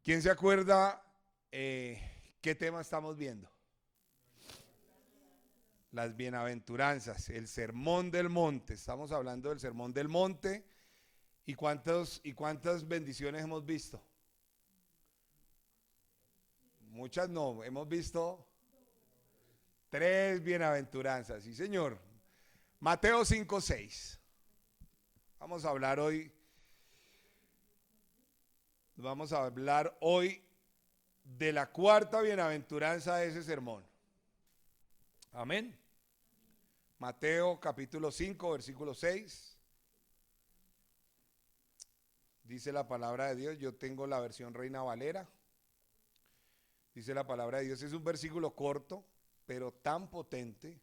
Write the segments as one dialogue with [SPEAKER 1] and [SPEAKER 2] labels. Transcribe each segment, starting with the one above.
[SPEAKER 1] ¿Quién se acuerda qué tema estamos viendo? Las bienaventuranzas, el sermón del monte. Estamos hablando del sermón del monte. ¿Y cuántas bendiciones hemos visto? Muchas no, hemos visto 3 bienaventuranzas, sí señor. Mateo 5:6. Vamos a hablar hoy de la 4ª bienaventuranza de ese sermón. Amén. Mateo capítulo 5, versículo 6. Dice la palabra de Dios, yo tengo la versión Reina Valera. Dice la palabra de Dios, es un versículo corto, pero tan potente.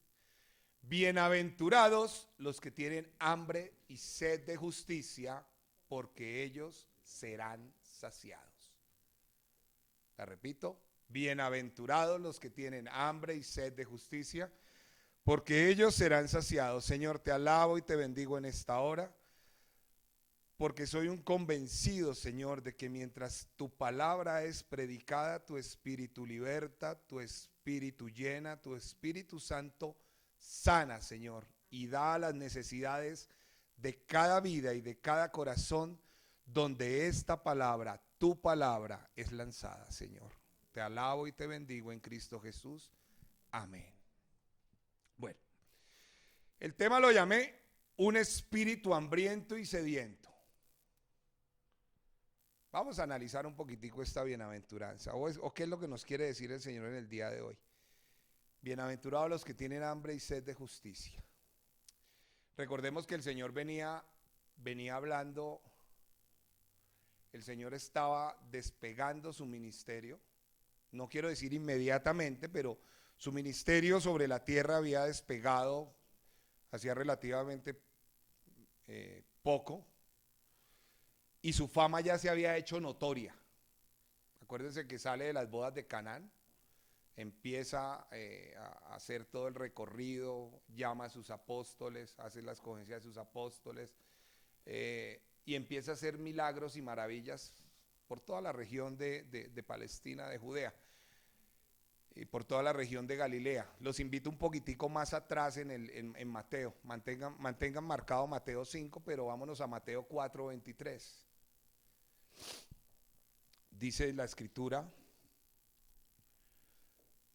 [SPEAKER 1] Bienaventurados los que tienen hambre y sed de justicia, porque ellos serán saciados. La repito, bienaventurados los que tienen hambre y sed de justicia, porque ellos serán saciados. Señor, te alabo y te bendigo en esta hora, porque soy un convencido, Señor, de que mientras tu palabra es predicada, tu espíritu liberta, tu espíritu llena, tu Espíritu Santo sana, Señor, y da las necesidades de cada vida y de cada corazón donde esta palabra, tu palabra, es lanzada, Señor. Te alabo y te bendigo en Cristo Jesús. Amén. Bueno, el tema lo llamé un espíritu hambriento y sediento. Vamos a analizar un poquitico esta bienaventuranza, o qué es lo que nos quiere decir el Señor en el día de hoy. Bienaventurados los que tienen hambre y sed de justicia. Recordemos que el Señor venía hablando, el Señor estaba despegando su ministerio, no quiero decir inmediatamente, pero su ministerio sobre la tierra había despegado hacía relativamente poco, y su fama ya se había hecho notoria. Acuérdense que sale de las bodas de Canaán, empieza a hacer todo el recorrido, llama a sus apóstoles, hace la escogencia de sus apóstoles, y empieza a hacer milagros y maravillas por toda la región de Palestina, de Judea, y por toda la región de Galilea. Los invito un poquitico más atrás en Mateo, mantengan marcado Mateo 5, pero vámonos a Mateo 4:23. Dice la escritura,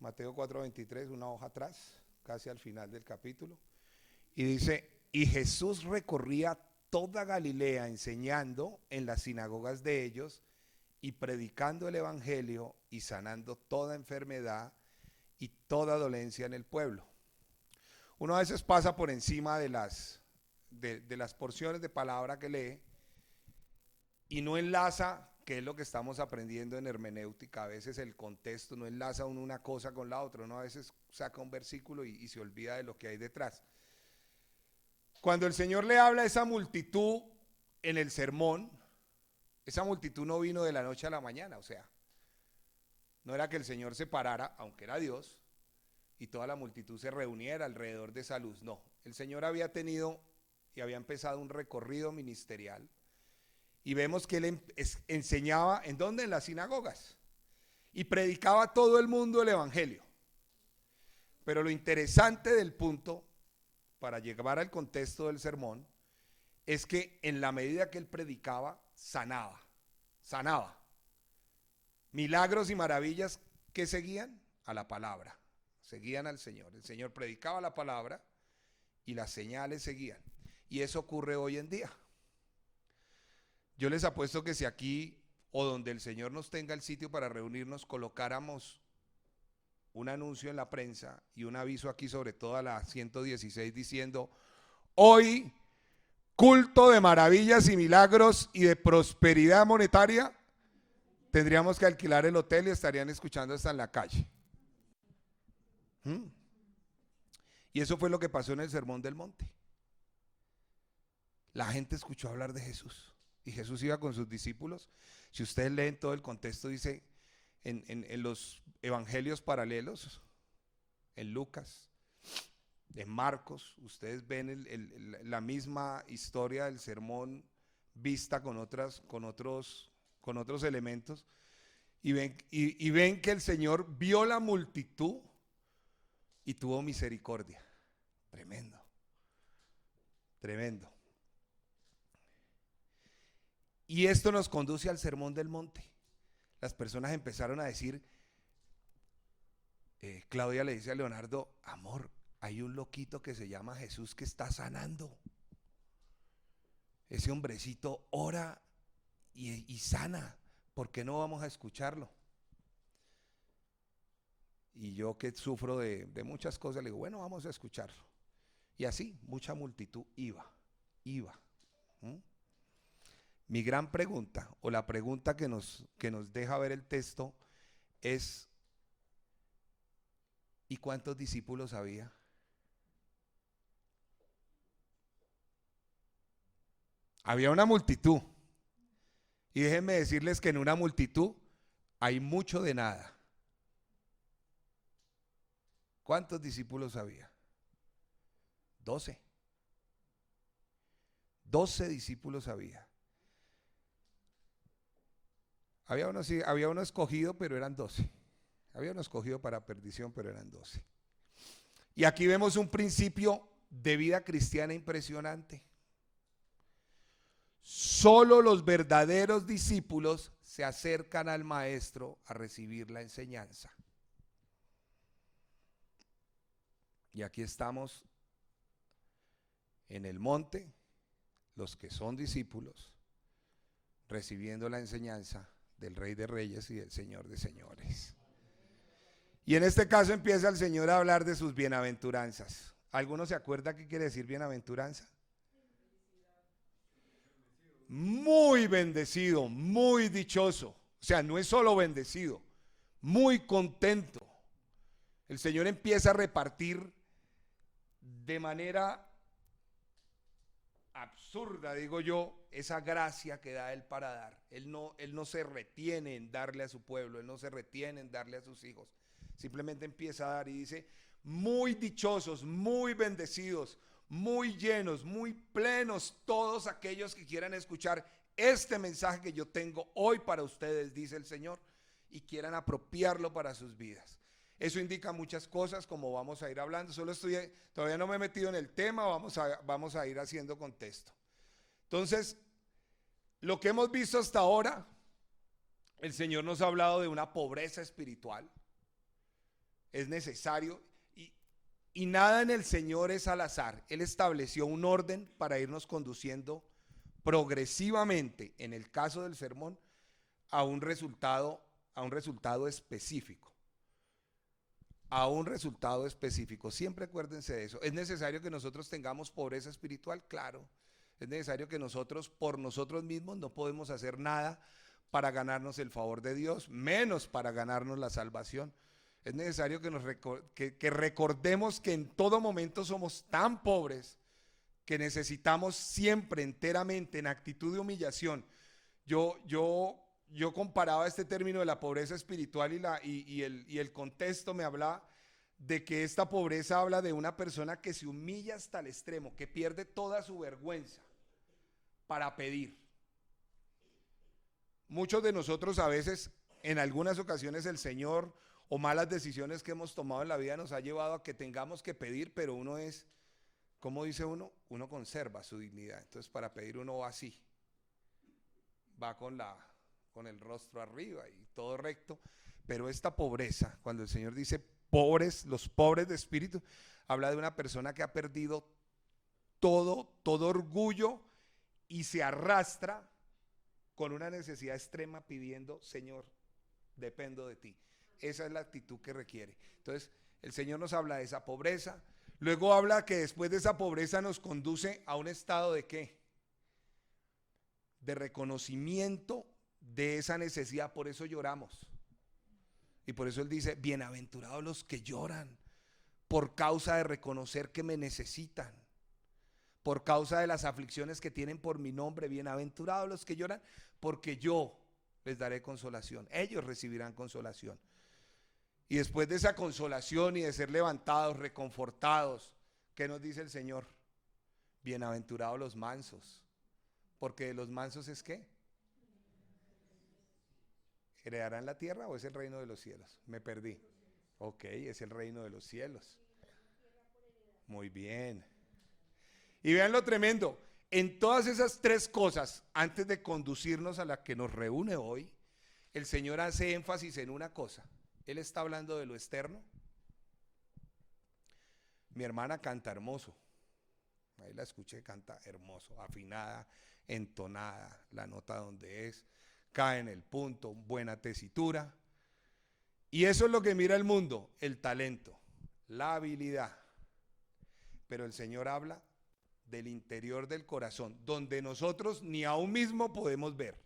[SPEAKER 1] Mateo 4:23, una hoja atrás, casi al final del capítulo, y dice, y Jesús recorría toda Galilea enseñando en las sinagogas de ellos y predicando el evangelio y sanando toda enfermedad y toda dolencia en el pueblo. Uno a veces pasa por encima de las porciones de palabra que lee y no enlaza, que es lo que estamos aprendiendo en hermenéutica. A veces el contexto no enlaza una cosa con la otra. Uno a veces saca un versículo y se olvida de lo que hay detrás. Cuando el Señor le habla a esa multitud en el sermón, esa multitud no vino de la noche a la mañana. O sea, no era que el Señor se parara, aunque era Dios, y toda la multitud se reuniera alrededor de esa luz. No, el Señor había tenido y había empezado un recorrido ministerial. Y vemos que él enseñaba, ¿en dónde? En las sinagogas. Y predicaba a todo el mundo el evangelio. Pero lo interesante del punto, para llegar al contexto del sermón, es que en la medida que él predicaba, sanaba. Milagros y maravillas que seguían a la palabra, seguían al Señor. El Señor predicaba la palabra y las señales seguían. Y eso ocurre hoy en día. Yo les apuesto que si aquí o donde el Señor nos tenga el sitio para reunirnos, colocáramos un anuncio en la prensa y un aviso aquí sobre toda la 116 diciendo, hoy culto de maravillas y milagros y de prosperidad monetaria, tendríamos que alquilar el hotel y estarían escuchando hasta en la calle. Y eso fue lo que pasó en el Sermón del Monte. La gente escuchó hablar de Jesús. Y Jesús iba con sus discípulos. Si ustedes leen todo el contexto, dice en los evangelios paralelos, en Lucas, en Marcos, ustedes ven la misma historia del sermón vista con otros elementos. y ven que el Señor vio la multitud y tuvo misericordia. Tremendo, tremendo. Y esto nos conduce al Sermón del Monte. Las personas empezaron a decir, Claudia le dice a Leonardo, amor, hay un loquito que se llama Jesús que está sanando. Ese hombrecito ora y sana. ¿Por qué no vamos a escucharlo? Y yo, que sufro de muchas cosas, le digo, bueno, vamos a escucharlo. Y así, mucha multitud iba. ¿Mm? Mi gran pregunta, o la pregunta que nos deja ver el texto es, ¿y cuántos discípulos había? Había una multitud. Y déjenme decirles que en una multitud hay mucho de nada. ¿Cuántos discípulos había? 12. 12 discípulos había. Había uno escogido, pero eran 12. Había uno escogido para perdición, pero eran 12. Y aquí vemos un principio de vida cristiana impresionante. Solo los verdaderos discípulos se acercan al maestro a recibir la enseñanza. Y aquí estamos en el monte, los que son discípulos, recibiendo la enseñanza del Rey de Reyes y del Señor de Señores. Y en este caso empieza el Señor a hablar de sus bienaventuranzas. ¿Alguno se acuerda qué quiere decir bienaventuranza? Muy bendecido, muy dichoso. O sea, no es solo bendecido, muy contento. El Señor empieza a repartir de manera absurda, digo yo, esa gracia que da Él para dar. Él no se retiene en darle a su pueblo, Él no se retiene en darle a sus hijos. Simplemente empieza a dar y dice, muy dichosos, muy bendecidos, muy llenos, muy plenos todos aquellos que quieran escuchar este mensaje que yo tengo hoy para ustedes, dice el Señor, y quieran apropiarlo para sus vidas. Eso indica muchas cosas, como vamos a ir hablando. Todavía no me he metido en el tema, vamos a ir haciendo contexto. Entonces, lo que hemos visto hasta ahora, el Señor nos ha hablado de una pobreza espiritual. Es necesario, y nada en el Señor es al azar. Él estableció un orden para irnos conduciendo progresivamente, en el caso del sermón, a un resultado específico. A un resultado específico. Siempre acuérdense de eso. ¿Es necesario que nosotros tengamos pobreza espiritual? Claro. Es necesario que nosotros, por nosotros mismos, no podemos hacer nada para ganarnos el favor de Dios, menos para ganarnos la salvación. Es necesario que recordemos que en todo momento somos tan pobres que necesitamos siempre enteramente, en actitud de humillación. Yo comparaba este término de la pobreza espiritual y el contexto me habla de que esta pobreza habla de una persona que se humilla hasta el extremo, que pierde toda su vergüenza para pedir. Muchos de nosotros a veces, en algunas ocasiones, el Señor o malas decisiones que hemos tomado en la vida nos ha llevado a que tengamos que pedir, pero uno es, ¿cómo dice uno? Uno conserva su dignidad. Entonces, para pedir uno va así, va con el rostro arriba y todo recto. Pero esta pobreza, cuando el Señor dice pobres, los pobres de espíritu, habla de una persona que ha perdido todo orgullo y se arrastra con una necesidad extrema pidiendo, Señor, dependo de ti. Esa es la actitud que requiere. Entonces, el Señor nos habla de esa pobreza. Luego habla que después de esa pobreza nos conduce a un estado de ¿qué? De reconocimiento de esa necesidad. Por eso lloramos. Y por eso Él dice, bienaventurados los que lloran, por causa de reconocer que me necesitan, por causa de las aflicciones que tienen por mi nombre. Bienaventurados los que lloran, porque yo les daré consolación. Ellos recibirán consolación. Y después de esa consolación y de ser levantados, reconfortados, ¿qué nos dice el Señor? Bienaventurados los mansos, porque de los mansos es ¿qué? ¿Heredarán la tierra o es el reino de los cielos? Me perdí. Ok, es el reino de los cielos. Muy bien. Y vean lo tremendo. En todas esas tres cosas, antes de conducirnos a la que nos reúne hoy, el Señor hace énfasis en una cosa. Él está hablando de lo externo. Mi hermana canta hermoso. Ahí la escuché, canta hermoso, afinada, entonada, la nota donde es, cae en el punto, buena tesitura. Y eso es lo que mira el mundo, el talento, la habilidad. Pero el Señor habla del interior del corazón, donde nosotros ni aún mismo podemos ver.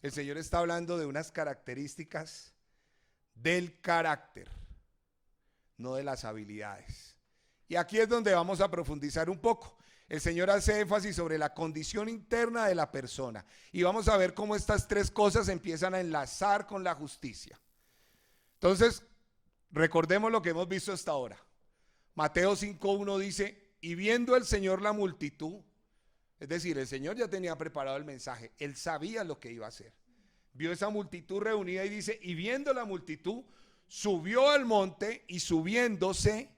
[SPEAKER 1] El Señor está hablando de unas características del carácter, no de las habilidades. Y aquí es donde vamos a profundizar un poco. El Señor hace énfasis sobre la condición interna de la persona. Y vamos a ver cómo estas tres cosas empiezan a enlazar con la justicia. Entonces, recordemos lo que hemos visto hasta ahora. Mateo 5:1 dice, y viendo el Señor la multitud, es decir, el Señor ya tenía preparado el mensaje, Él sabía lo que iba a hacer. Vio esa multitud reunida y dice, y viendo la multitud, subió al monte y subiéndose,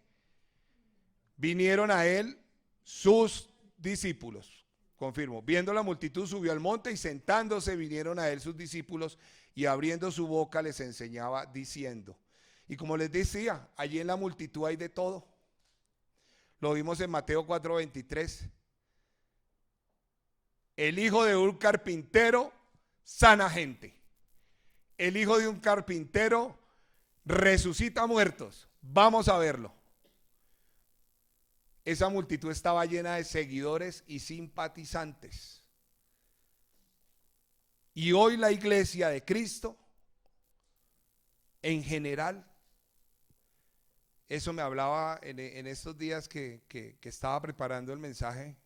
[SPEAKER 1] vinieron a Él sus discípulos. Confirmo, viendo la multitud subió al monte y sentándose vinieron a Él sus discípulos y abriendo su boca les enseñaba diciendo. Y como les decía, allí en la multitud hay de todo. Lo vimos en Mateo 4:23. El hijo de un carpintero sana gente. El hijo de un carpintero resucita muertos. Vamos a verlo. Esa multitud estaba llena de seguidores y simpatizantes. Y hoy la iglesia de Cristo, en general, eso me hablaba en estos días que estaba preparando el mensaje,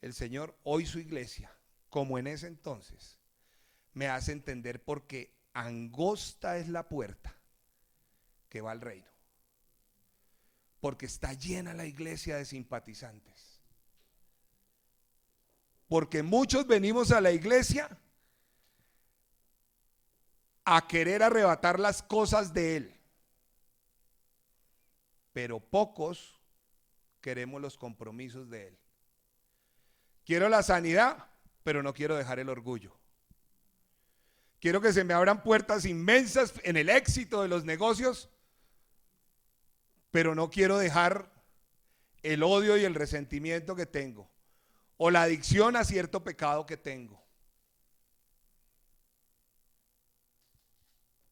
[SPEAKER 1] el Señor, hoy su iglesia, como en ese entonces, me hace entender porque angosta es la puerta que va al reino. Porque está llena la iglesia de simpatizantes. Porque muchos venimos a la iglesia a querer arrebatar las cosas de Él. Pero pocos queremos los compromisos de Él. Quiero la sanidad, pero no quiero dejar el orgullo. Quiero que se me abran puertas inmensas en el éxito de los negocios, pero no quiero dejar el odio y el resentimiento que tengo, o la adicción a cierto pecado que tengo.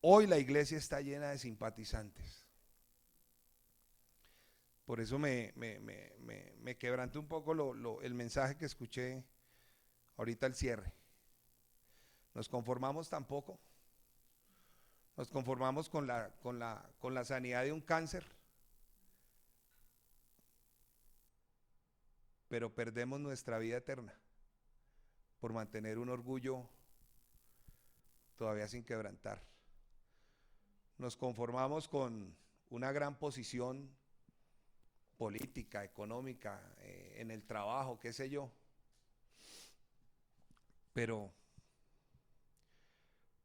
[SPEAKER 1] Hoy la iglesia está llena de simpatizantes. Por eso me quebranté un poco el mensaje que escuché ahorita al cierre. ¿Nos conformamos tampoco? ¿Nos conformamos con la sanidad de un cáncer? Pero perdemos nuestra vida eterna por mantener un orgullo todavía sin quebrantar. Nos conformamos con una gran posición política, económica, en el trabajo, qué sé yo, pero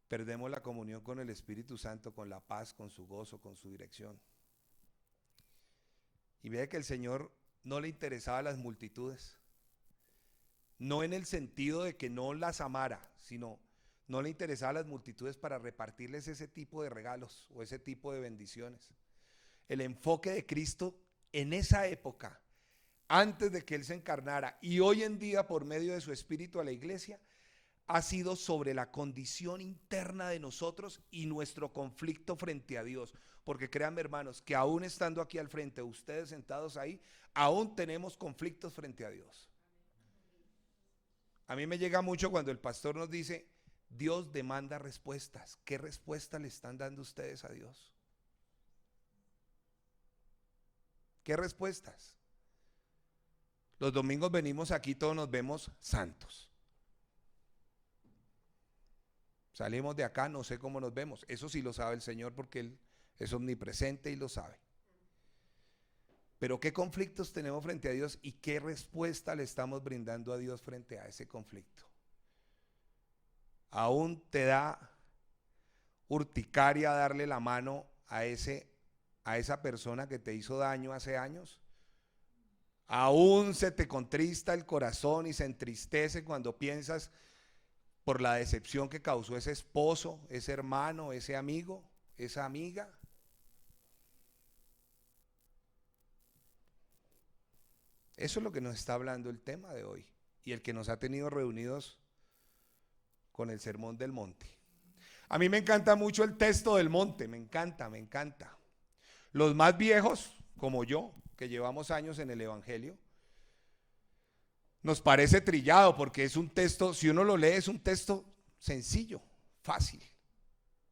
[SPEAKER 1] perdemos la comunión con el Espíritu Santo, con la paz, con su gozo, con su dirección. Y ve que el Señor no le interesaba a las multitudes, no en el sentido de que no las amara, sino no le interesaba a las multitudes para repartirles ese tipo de regalos o ese tipo de bendiciones. El enfoque de Cristo en esa época, antes de que Él se encarnara y hoy en día por medio de su Espíritu a la iglesia, ha sido sobre la condición interna de nosotros y nuestro conflicto frente a Dios. Porque créanme, hermanos, que aún estando aquí al frente, ustedes sentados ahí, aún tenemos conflictos frente a Dios. A mí me llega mucho cuando el pastor nos dice, Dios demanda respuestas. ¿Qué respuesta le están dando ustedes a Dios? ¿Qué respuestas? Los domingos venimos aquí, todos nos vemos santos. Salimos de acá, no sé cómo nos vemos. Eso sí lo sabe el Señor porque Él es omnipresente y lo sabe. Pero ¿qué conflictos tenemos frente a Dios y qué respuesta le estamos brindando a Dios frente a ese conflicto? ¿Aún te da urticaria darle la mano a esa persona que te hizo daño hace años? Aún se te contrista el corazón y se entristece cuando piensas por la decepción que causó ese esposo, ese hermano, ese amigo, esa amiga. Eso es lo que nos está hablando el tema de hoy y el que nos ha tenido reunidos con el Sermón del Monte. A mí me encanta mucho el texto del monte, me encanta, me encanta. Los más viejos, como yo, que llevamos años en el Evangelio, nos parece trillado porque es un texto, si uno lo lee, es un texto sencillo, fácil,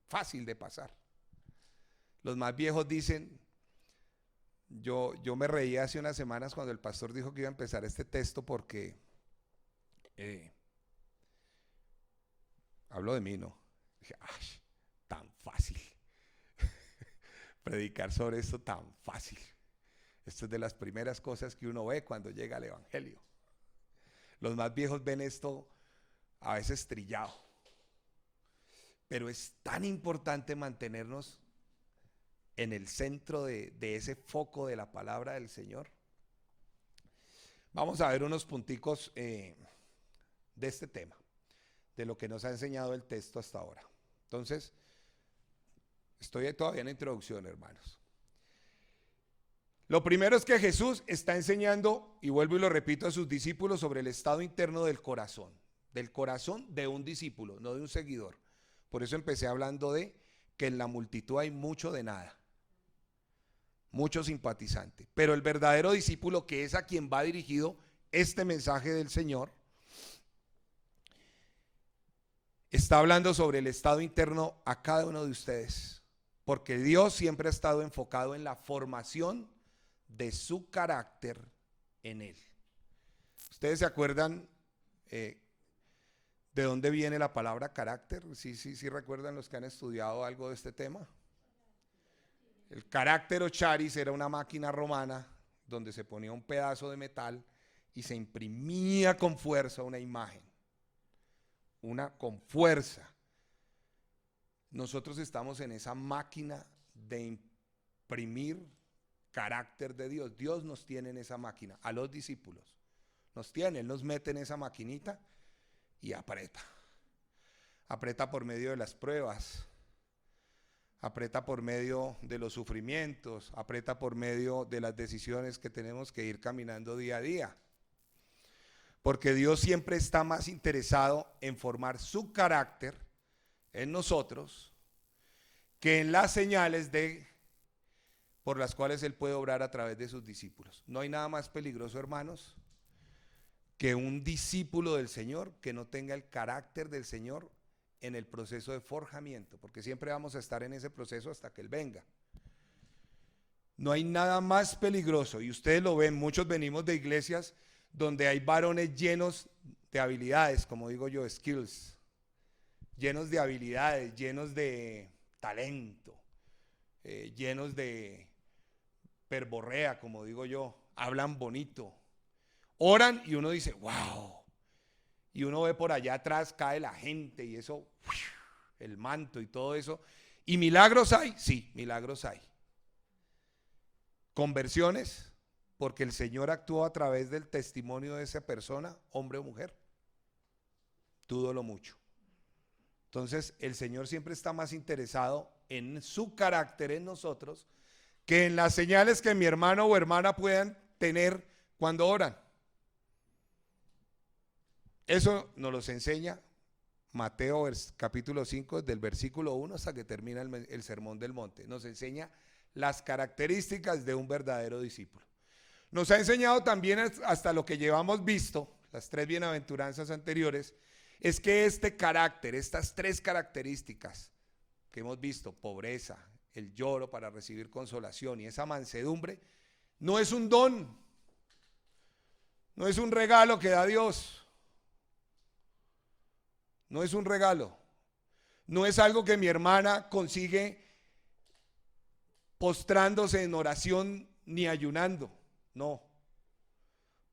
[SPEAKER 1] fácil de pasar. Los más viejos dicen, yo me reí hace unas semanas cuando el pastor dijo que iba a empezar este texto porque, hablo de mí, ¿no? Dije, ay, tan fácil, predicar sobre esto tan fácil. Esto es de las primeras cosas que uno ve cuando llega al Evangelio. Los más viejos ven esto a veces trillado, pero es tan importante mantenernos en el centro de ese foco de la palabra del Señor. Vamos a ver unos punticos de este tema, de lo que nos ha enseñado el texto hasta ahora. Entonces, estoy todavía en la introducción, hermanos. Lo primero es que Jesús está enseñando, y vuelvo y lo repito, a sus discípulos sobre el estado interno del corazón de un discípulo, no de un seguidor. Por eso empecé hablando de que en la multitud hay mucho de nada, mucho simpatizante, pero el verdadero discípulo, que es a quien va dirigido este mensaje del Señor, está hablando sobre el estado interno a cada uno de ustedes, porque Dios siempre ha estado enfocado en la formación de su carácter en él. ¿Ustedes se acuerdan de dónde viene la palabra carácter? Sí recuerdan los que han estudiado algo de este tema. El carácter o charis era una máquina romana donde se ponía un pedazo de metal y se imprimía con fuerza una imagen, con fuerza. Nosotros estamos en esa máquina de imprimir carácter de Dios. Dios nos tiene en esa máquina, a los discípulos nos tiene, Él nos mete en esa maquinita y aprieta por medio de las pruebas, aprieta por medio de los sufrimientos, aprieta por medio de las decisiones que tenemos que ir caminando día a día, porque Dios siempre está más interesado en formar su carácter en nosotros que en las señales por las cuales Él puede obrar a través de sus discípulos. No hay nada más peligroso, hermanos, que un discípulo del Señor que no tenga el carácter del Señor en el proceso de forjamiento, porque siempre vamos a estar en ese proceso hasta que Él venga. No hay nada más peligroso, y ustedes lo ven, muchos venimos de iglesias donde hay varones llenos de habilidades, como digo yo, skills, llenos de habilidades, llenos de talento, llenos de perborrea, como digo yo, hablan bonito, oran y uno dice, wow, y uno ve por allá atrás cae la gente y eso, el manto y todo eso, y milagros hay, sí, milagros hay. Conversiones, porque el Señor actuó a través del testimonio de esa persona, hombre o mujer, dúdolo mucho. Entonces el Señor siempre está más interesado en su carácter en nosotros que en las señales que mi hermano o hermana puedan tener cuando oran. Eso nos los enseña Mateo capítulo 5, del versículo 1 hasta que termina el Sermón del Monte. Nos enseña las características de un verdadero discípulo. Nos ha enseñado también, hasta lo que llevamos visto, las 3 bienaventuranzas anteriores, es que este carácter, estas 3 características que hemos visto, pobreza, el lloro para recibir consolación y esa mansedumbre, no es un don, no es un regalo que da Dios, no es un regalo, no es algo que mi hermana consigue postrándose en oración ni ayunando, no.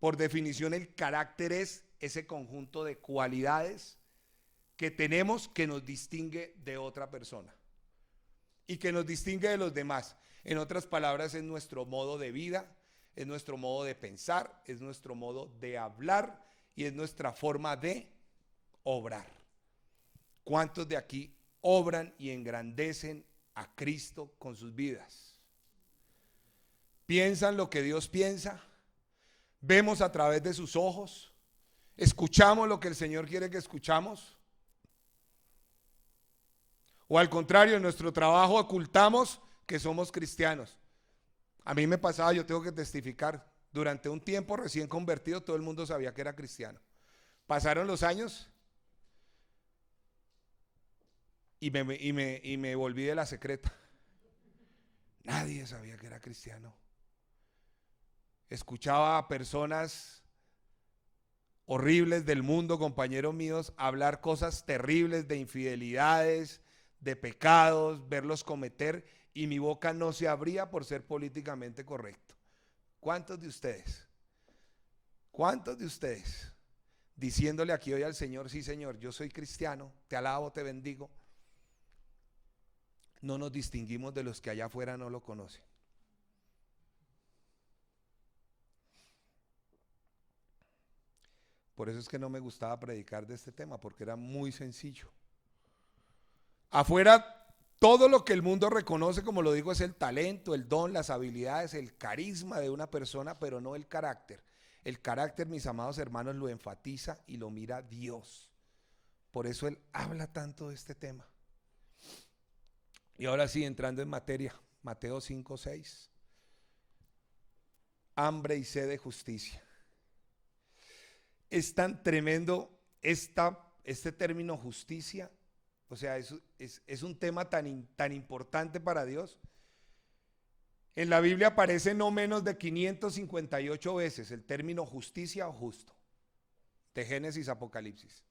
[SPEAKER 1] Por definición, el carácter es ese conjunto de cualidades que tenemos que nos distingue de otra persona. y que nos distingue de los demás. En otras palabras, es nuestro modo de vida, es nuestro modo de pensar, es nuestro modo de hablar y es nuestra forma de obrar. ¿Cuántos de aquí obran y engrandecen a Cristo con sus vidas? ¿Piensan lo que Dios piensa? ¿Vemos a través de sus ojos? ¿Escuchamos lo que el Señor quiere que escuchamos? ¿O al contrario, en nuestro trabajo ocultamos que somos cristianos? A mí me pasaba, yo tengo que testificar, durante un tiempo recién convertido todo el mundo sabía que era cristiano. Pasaron los años y me volví de la secreta. Nadie sabía que era cristiano. Escuchaba a personas horribles del mundo, compañeros míos, hablar cosas terribles de infidelidades, de pecados, verlos cometer, y mi boca no se abría por ser políticamente correcto. ¿Cuántos de ustedes diciéndole aquí hoy al Señor, sí Señor, yo soy cristiano, te alabo, te bendigo, no nos distinguimos de los que allá afuera no lo conocen? Por eso es que no me gustaba predicar de este tema, porque era muy sencillo. Afuera, todo lo que el mundo reconoce, como lo digo, es el talento, el don, las habilidades, el carisma de una persona, pero no el carácter. El carácter, mis amados hermanos, lo enfatiza y lo mira Dios. Por eso Él habla tanto de este tema. Y ahora sí, entrando en materia, Mateo 5:6. Hambre y sed de justicia. Es tan tremendo este término justicia. O sea, es un tema tan importante para Dios. En la Biblia aparece no menos de 558 veces el término justicia o justo, de Génesis a Apocalipsis.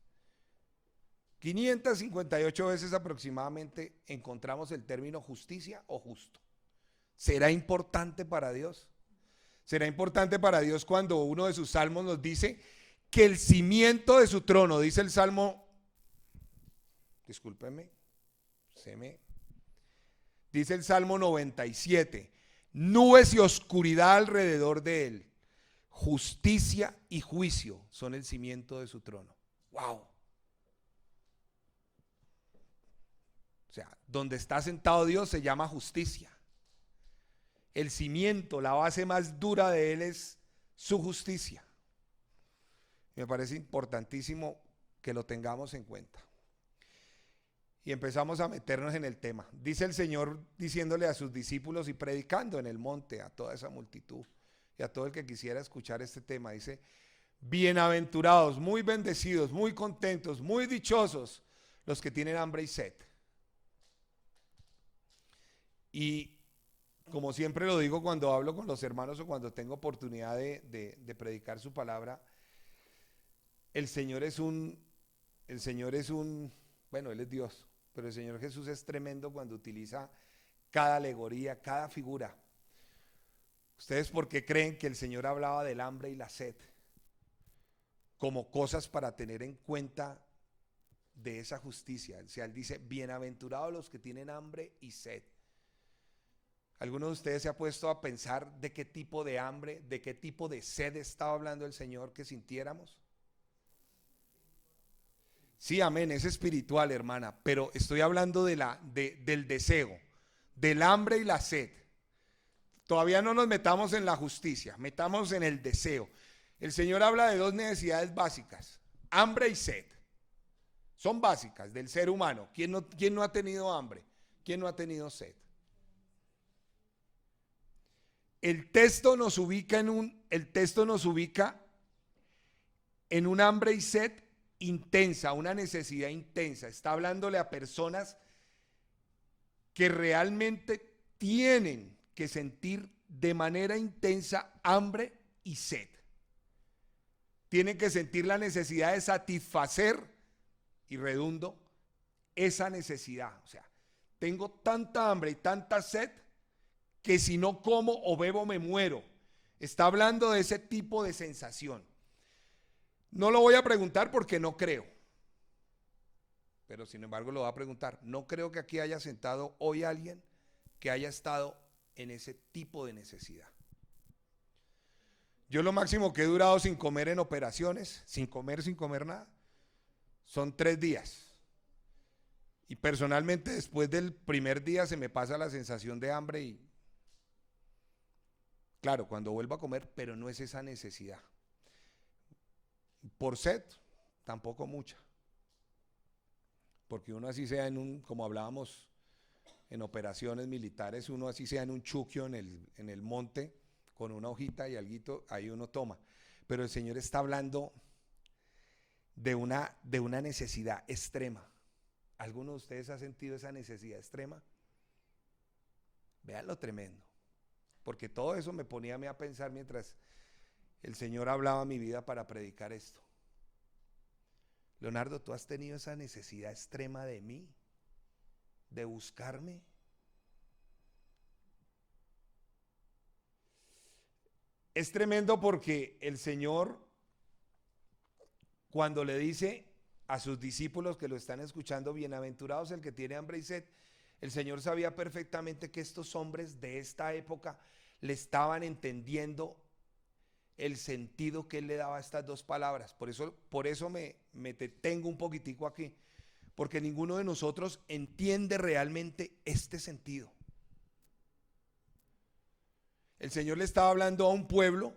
[SPEAKER 1] 558 veces aproximadamente encontramos el término justicia o justo. ¿Será importante para Dios? ¿Será importante para Dios cuando uno de sus salmos nos dice que el cimiento de su trono, dice el Salmo, discúlpeme, dice el Salmo 97, nubes y oscuridad alrededor de él, justicia y juicio son el cimiento de su trono? ¡Wow! O sea, donde está sentado Dios se llama justicia. El cimiento, la base más dura de él es su justicia. Me parece importantísimo que lo tengamos en cuenta. Y empezamos a meternos en el tema. Dice el Señor diciéndole a sus discípulos y predicando en el monte a toda esa multitud y a todo el que quisiera escuchar este tema. Dice, bienaventurados, muy bendecidos, muy contentos, muy dichosos los que tienen hambre y sed. Y como siempre lo digo cuando hablo con los hermanos o cuando tengo oportunidad de predicar su palabra, el Señor es un, bueno, Él es Dios, pero el Señor Jesús es tremendo cuando utiliza cada alegoría, cada figura. ¿Ustedes por qué creen que el Señor hablaba del hambre y la sed como cosas para tener en cuenta de esa justicia? O sea, Él dice, bienaventurados los que tienen hambre y sed. ¿Alguno de ustedes se ha puesto a pensar de qué tipo de hambre, de qué tipo de sed estaba hablando el Señor que sintiéramos? Sí, amén, es espiritual, hermana, pero estoy hablando del deseo, del hambre y la sed. Todavía no nos metamos en la justicia, metamos en el deseo. El Señor habla de dos necesidades básicas, hambre y sed. Son básicas del ser humano. ¿Quién no ha tenido hambre? ¿Quién no ha tenido sed? El texto nos ubica en un hambre y sed intensa, una necesidad intensa. Está hablándole a personas que realmente tienen que sentir de manera intensa hambre y sed. Tienen que sentir la necesidad de satisfacer, y redundo, esa necesidad. O sea, tengo tanta hambre y tanta sed que si no como o bebo me muero. Está hablando de ese tipo de sensación. No lo voy a preguntar porque no creo, pero sin embargo lo voy a preguntar. No creo que aquí haya sentado hoy alguien que haya estado en ese tipo de necesidad. Yo lo máximo que he durado sin comer en operaciones, sin comer nada, son 3 días. Y personalmente después del primer día se me pasa la sensación de hambre y claro, cuando vuelvo a comer, pero no es esa necesidad. Por sed, tampoco mucha. Porque uno así sea como hablábamos en operaciones militares, uno así sea en un chuquio en el monte, con una hojita y alguito, ahí uno toma. Pero el Señor está hablando de una necesidad extrema. ¿Alguno de ustedes ha sentido esa necesidad extrema? Vean lo tremendo. Porque todo eso me ponía a mí a pensar mientras el Señor hablaba mi vida para predicar esto. Leonardo, ¿tú has tenido esa necesidad extrema de mí? ¿De buscarme? Es tremendo porque el Señor, cuando le dice a sus discípulos que lo están escuchando, bienaventurados el que tiene hambre y sed, el Señor sabía perfectamente que estos hombres de esta época le estaban entendiendo el sentido que él le daba a estas dos palabras. Por eso me detengo un poquitico aquí, porque ninguno de nosotros entiende realmente este sentido. El Señor le estaba hablando a un pueblo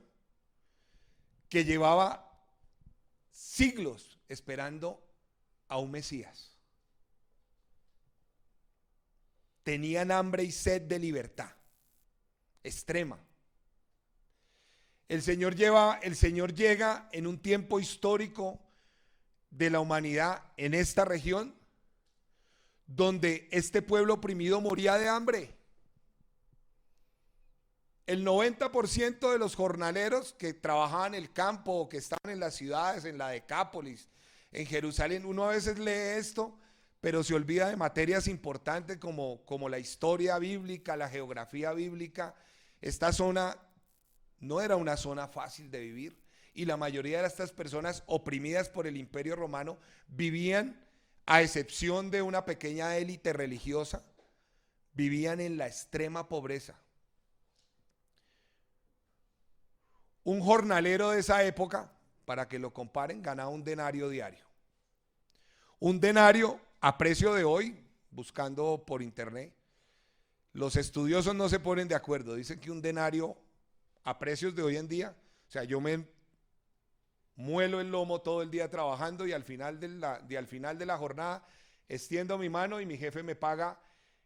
[SPEAKER 1] que llevaba siglos esperando a un Mesías. Tenían hambre y sed de libertad extrema. El Señor llega en un tiempo histórico de la humanidad en esta región donde este pueblo oprimido moría de hambre. El 90% de los jornaleros que trabajaban en el campo o que estaban en las ciudades, en la Decápolis, en Jerusalén, uno a veces lee esto, pero se olvida de materias importantes como la historia bíblica, la geografía bíblica. Esta zona no era una zona fácil de vivir y la mayoría de estas personas oprimidas por el Imperio Romano vivían, a excepción de una pequeña élite religiosa, vivían en la extrema pobreza. Un jornalero de esa época, para que lo comparen, ganaba un denario diario. Un denario a precio de hoy, buscando por internet, los estudiosos no se ponen de acuerdo. Dicen que un denario a precios de hoy en día, o sea, yo me muelo el lomo todo el día trabajando y al final de la jornada extiendo mi mano y mi jefe me paga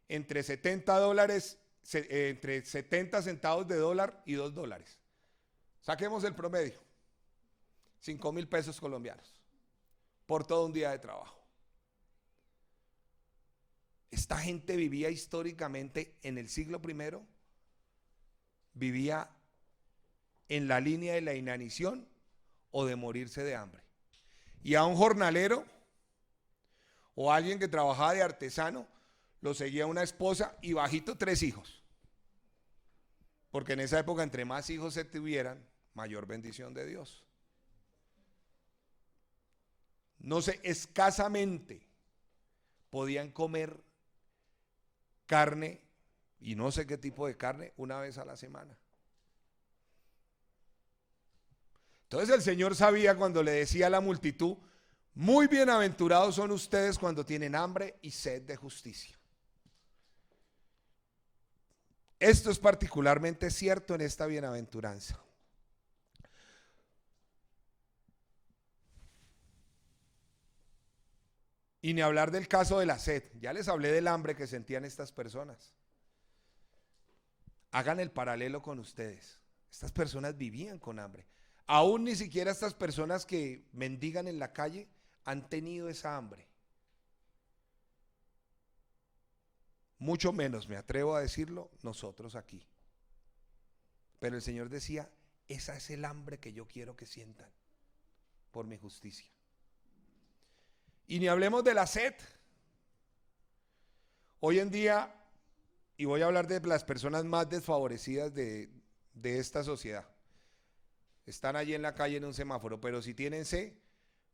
[SPEAKER 1] entre $70, entre 70 centavos de dólar y $2. Saquemos el promedio, 5,000 pesos colombianos por todo un día de trabajo. Esta gente vivía históricamente en el siglo I, vivía en la línea de la inanición o de morirse de hambre. Y a un jornalero o a alguien que trabajaba de artesano lo seguía una esposa y bajito 3 hijos. Porque en esa época entre más hijos se tuvieran, mayor bendición de Dios. No sé, escasamente podían comer carne, y no sé qué tipo de carne, una vez a la semana. Entonces el Señor sabía cuando le decía a la multitud, muy bienaventurados son ustedes cuando tienen hambre y sed de justicia. Esto es particularmente cierto en esta bienaventuranza. Y ni hablar del caso de la sed. Ya les hablé del hambre que sentían estas personas. Hagan el paralelo con ustedes. Estas personas vivían con hambre. Aún ni siquiera estas personas que mendigan en la calle han tenido esa hambre. Mucho menos, me atrevo a decirlo, nosotros aquí. Pero el Señor decía, esa es el hambre que yo quiero que sientan por mi justicia. Y ni hablemos de la sed. Hoy en día, y voy a hablar de las personas más desfavorecidas de esta sociedad, están allí en la calle en un semáforo, pero si tienen sed,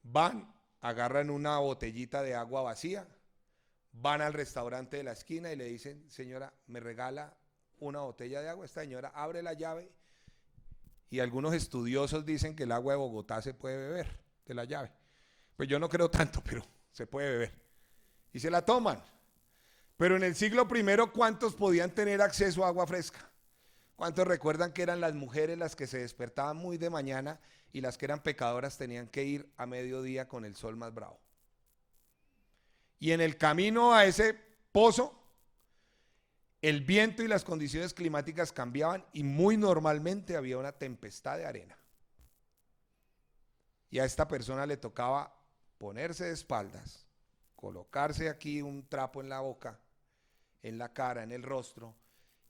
[SPEAKER 1] van agarran una botellita de agua vacía, van al restaurante de la esquina y le dicen, señora, ¿me regala una botella de agua? Esta señora abre la llave y algunos estudiosos dicen que el agua de Bogotá se puede beber de la llave. Pues yo no creo tanto, pero se puede beber. Y se la toman. Pero en el siglo I, ¿cuántos podían tener acceso a agua fresca? ¿Cuántos recuerdan que eran las mujeres las que se despertaban muy de mañana y las que eran pecadoras tenían que ir a mediodía con el sol más bravo? Y en el camino a ese pozo, el viento y las condiciones climáticas cambiaban y muy normalmente había una tempestad de arena. Y a esta persona le tocaba ponerse de espaldas, colocarse aquí un trapo en la boca, en la cara, en el rostro,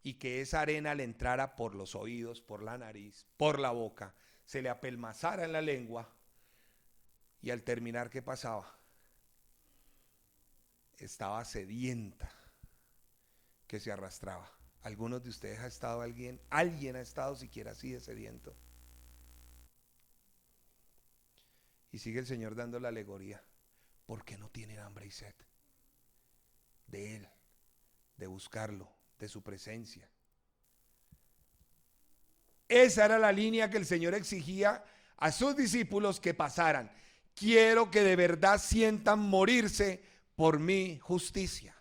[SPEAKER 1] y que esa arena le entrara por los oídos, por la nariz, por la boca, se le apelmazara en la lengua, y al terminar, ¿qué pasaba? Estaba sedienta, que se arrastraba. ¿Algunos de ustedes ha estado alguien ha estado siquiera así de sediento? Y sigue el Señor dando la alegoría. ¿Por qué no tienen hambre y sed? De Él, de buscarlo, de su presencia. Esa era la línea que el Señor exigía a sus discípulos que pasaran. Quiero que de verdad sientan morirse por mi justicia.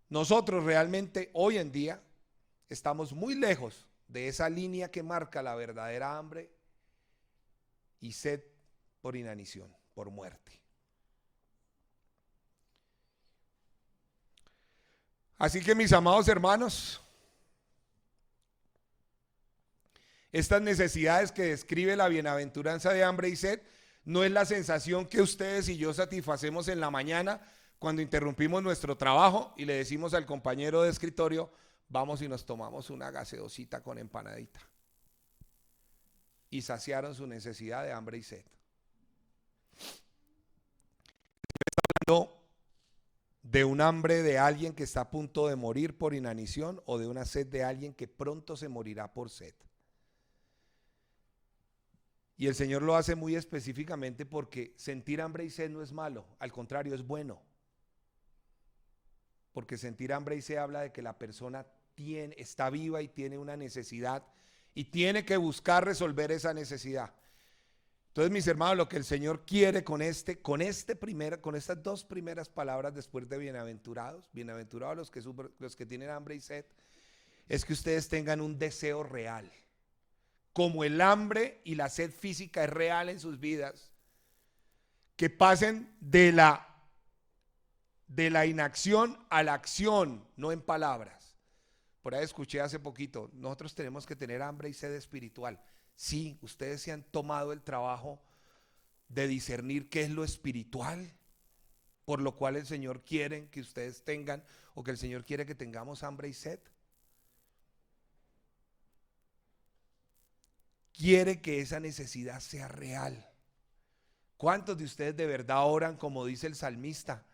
[SPEAKER 1] Nosotros realmente hoy en día estamos muy lejos de esa línea que marca la verdadera hambre y sed por inanición, por muerte. Así que mis amados hermanos, estas necesidades que describe la bienaventuranza de hambre y sed no es la sensación que ustedes y yo satisfacemos en la mañana cuando interrumpimos nuestro trabajo y le decimos al compañero de escritorio, vamos y nos tomamos una gaseosita con empanadita. Y saciaron su necesidad de hambre y sed. Está hablando de un hambre de alguien que está a punto de morir por inanición o de una sed de alguien que pronto se morirá por sed. Y el Señor lo hace muy específicamente porque sentir hambre y sed no es malo, al contrario, es bueno. Porque sentir hambre y sed habla de que la persona está viva y tiene una necesidad y tiene que buscar resolver esa necesidad. Entonces, mis hermanos, lo que el Señor quiere con estas dos primeras palabras después de bienaventurados los que tienen hambre y sed, es que ustedes tengan un deseo real. Como el hambre y la sed física es real en sus vidas, que pasen de la inacción a la acción, no en palabras. Por ahí escuché hace poquito, nosotros tenemos que tener hambre y sed espiritual. Sí, ustedes se han tomado el trabajo de discernir qué es lo espiritual, por lo cual el Señor quiere que ustedes tengan, o que el Señor quiere que tengamos hambre y sed. Quiere que esa necesidad sea real. ¿Cuántos de ustedes de verdad oran como dice el salmista?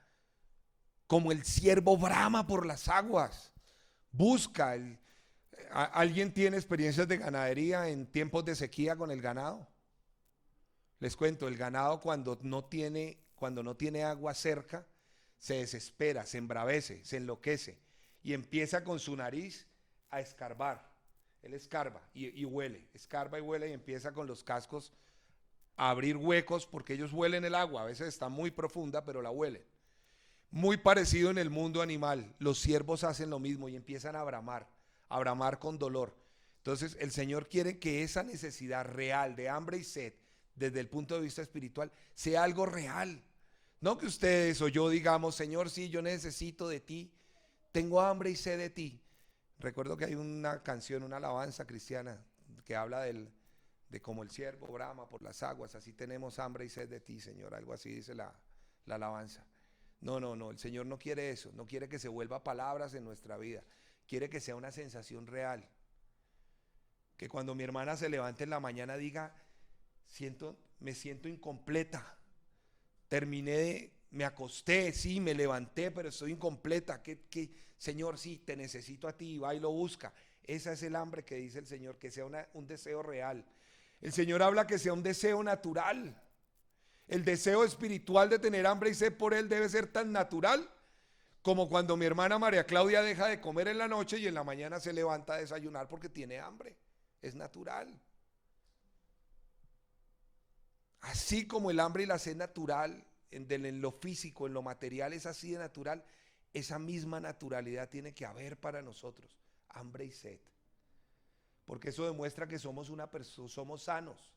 [SPEAKER 1] Como el ciervo brama por las aguas. Busca. ¿Alguien tiene experiencias de ganadería en tiempos de sequía con el ganado? Les cuento, el ganado cuando no tiene agua cerca, se desespera, se embravece, se enloquece y empieza con su nariz a escarbar. Él escarba y huele, escarba y huele y empieza con los cascos a abrir huecos porque ellos huelen el agua, a veces está muy profunda pero la huelen. Muy parecido en el mundo animal, los ciervos hacen lo mismo y empiezan a bramar con dolor. Entonces el Señor quiere que esa necesidad real de hambre y sed desde el punto de vista espiritual sea algo real. No que ustedes o yo digamos, Señor, sí, yo necesito de ti, tengo hambre y sed de ti. Recuerdo que hay una canción, una alabanza cristiana que habla de como el ciervo brama por las aguas, así tenemos hambre y sed de ti, Señor, algo así dice la alabanza. No, el Señor no quiere eso, no quiere que se vuelva palabras en nuestra vida, quiere que sea una sensación real. Que cuando mi hermana se levante en la mañana diga, me siento incompleta, me acosté, sí, me levanté, pero estoy incompleta, Señor, sí, te necesito a ti, y va y lo busca. Ese es el hambre que dice el Señor, que sea un deseo real. El Señor habla que sea un deseo natural. El deseo espiritual de tener hambre y sed por Él debe ser tan natural como cuando mi hermana María Claudia deja de comer en la noche y en la mañana se levanta a desayunar porque tiene hambre. Es natural. Así como el hambre y la sed natural, en lo físico, en lo material, es así de natural, esa misma naturalidad tiene que haber para nosotros, hambre y sed. Porque eso demuestra que somos somos sanos.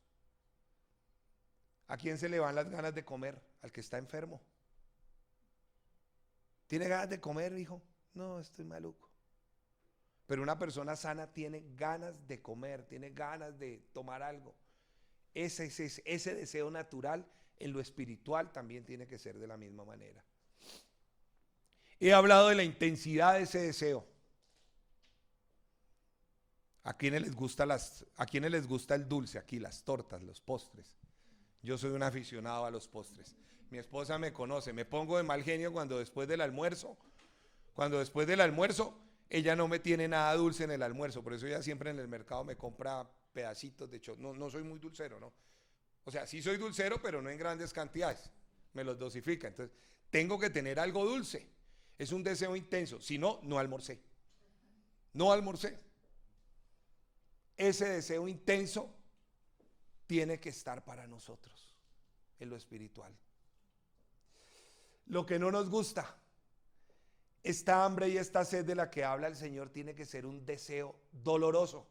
[SPEAKER 1] ¿A quién se le van las ganas de comer? Al que está enfermo. ¿Tiene ganas de comer, hijo? No, estoy maluco. Pero una persona sana tiene ganas de comer, tiene ganas de tomar algo. Ese deseo natural en lo espiritual también tiene que ser de la misma manera. He hablado de la intensidad de ese deseo. ¿A quiénes les gusta el dulce? Aquí las tortas, los postres. Yo soy un aficionado a los postres. Mi esposa me conoce, me pongo de mal genio cuando después del almuerzo, ella no me tiene nada dulce en el almuerzo, por eso ella siempre en el mercado me compra pedacitos de chocolate. No soy muy dulcero, ¿no? O sea, sí soy dulcero, pero no en grandes cantidades. Me los dosifica. Entonces, tengo que tener algo dulce. Es un deseo intenso. Si no, no almorcé. No almorcé. Ese deseo intenso tiene que estar para nosotros en lo espiritual. Lo que no nos gusta, esta hambre y esta sed de la que habla el Señor tiene que ser un deseo doloroso.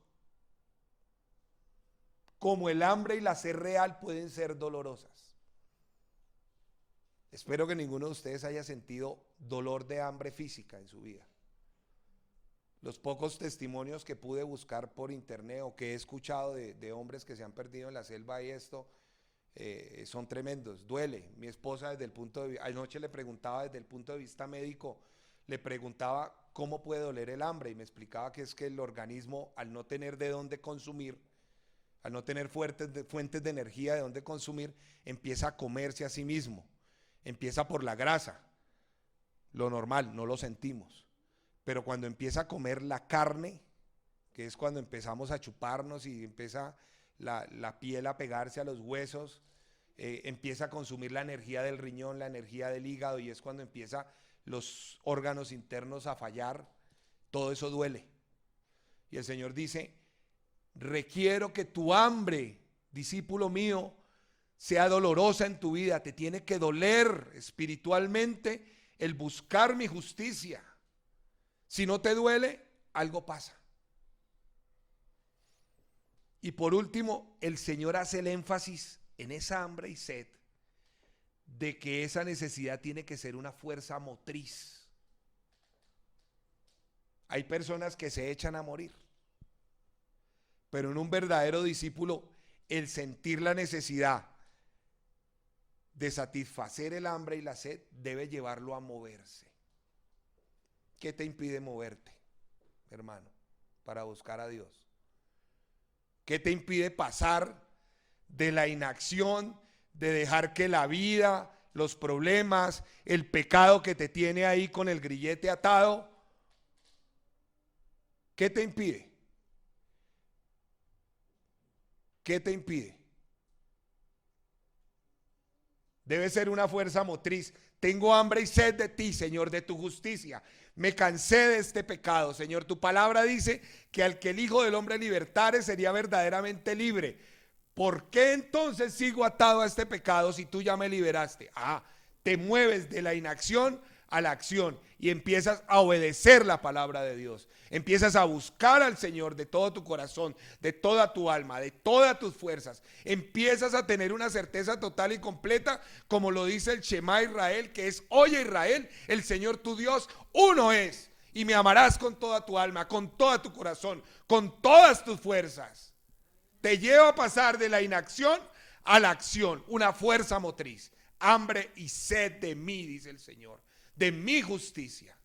[SPEAKER 1] Como el hambre y la sed real pueden ser dolorosas. Espero que ninguno de ustedes haya sentido dolor de hambre física en su vida. Los pocos testimonios que pude buscar por internet o que he escuchado de hombres que se han perdido en la selva y esto, son tremendos, duele. Mi esposa anoche le preguntaba desde el punto de vista médico, le preguntaba cómo puede doler el hambre y me explicaba que es que el organismo, al no tener de dónde consumir, al no tener fuentes de energía de dónde consumir, empieza a comerse a sí mismo, empieza por la grasa, lo normal, no lo sentimos, pero cuando empieza a comer la carne, que es cuando empezamos a chuparnos y empieza la piel a pegarse a los huesos, empieza a consumir la energía del riñón, la energía del hígado, y es cuando empieza los órganos internos a fallar. Todo eso duele. Y el Señor dice: requiero que tu hambre, discípulo mío, sea dolorosa en tu vida. Te tiene que doler espiritualmente el buscar mi justicia. Si no te duele, algo pasa. Y por último, el Señor hace el énfasis en esa hambre y sed de que esa necesidad tiene que ser una fuerza motriz. Hay personas que se echan a morir, pero en un verdadero discípulo, el sentir la necesidad de satisfacer el hambre y la sed debe llevarlo a moverse. ¿Qué te impide moverte, hermano, para buscar a Dios? ¿Qué te impide pasar de la inacción, de dejar que la vida, los problemas, el pecado que te tiene ahí con el grillete atado? ¿Qué te impide? ¿Qué te impide? Debe ser una fuerza motriz. Tengo hambre y sed de ti, Señor, de tu justicia. Me cansé de este pecado, Señor. Tu palabra dice que al que el Hijo del Hombre libertare sería verdaderamente libre. ¿Por qué entonces sigo atado a este pecado si tú ya me liberaste? Te mueves de la inacción a la acción y empiezas a obedecer la palabra de Dios. Empiezas a buscar al Señor de todo tu corazón, de toda tu alma, de todas tus fuerzas. Empiezas a tener una certeza total y completa, como lo dice el Shema Israel, que es: oye Israel, el Señor tu Dios uno es, y me amarás con toda tu alma, con todo tu corazón, con todas tus fuerzas. Te lleva a pasar de la inacción a la acción, una fuerza motriz. Hambre y sed de mí, dice el Señor, de mi justicia.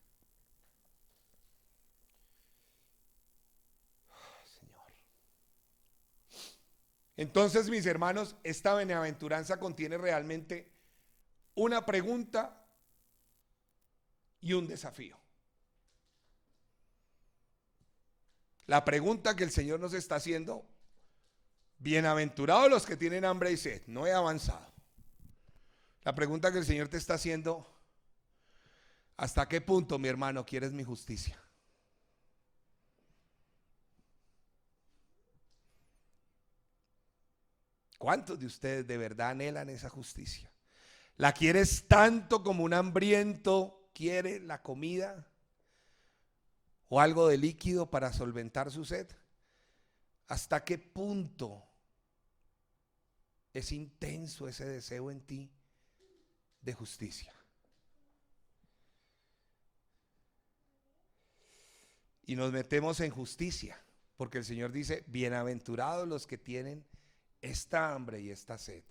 [SPEAKER 1] Señor. Entonces, mis hermanos, esta bienaventuranza contiene realmente una pregunta y un desafío. La pregunta que el Señor nos está haciendo: bienaventurados los que tienen hambre y sed. No he avanzado. La pregunta que el Señor te está haciendo: ¿hasta qué punto, mi hermano, quieres mi justicia? ¿Cuántos de ustedes de verdad anhelan esa justicia? ¿La quieres tanto como un hambriento quiere la comida o algo de líquido para solventar su sed? ¿Hasta qué punto es intenso ese deseo en ti de justicia? Y nos metemos en justicia, porque el Señor dice: bienaventurados los que tienen esta hambre y esta sed.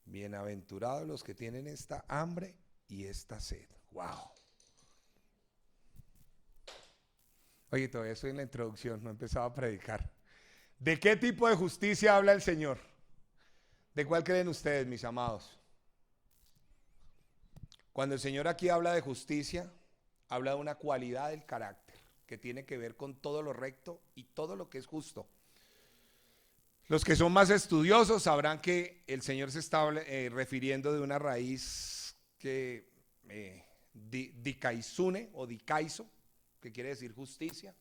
[SPEAKER 1] Bienaventurados los que tienen esta hambre y esta sed. Wow. Oye, todavía estoy en la introducción, no he empezado a predicar. ¿De qué tipo de justicia habla el Señor? ¿De cuál creen ustedes, mis amados? Cuando el Señor aquí habla de justicia, habla de una cualidad del carácter que tiene que ver con todo lo recto y todo lo que es justo. Los que son más estudiosos sabrán que el Señor se está refiriendo de una raíz que dikaisune o dikaizo, que quiere decir justicia,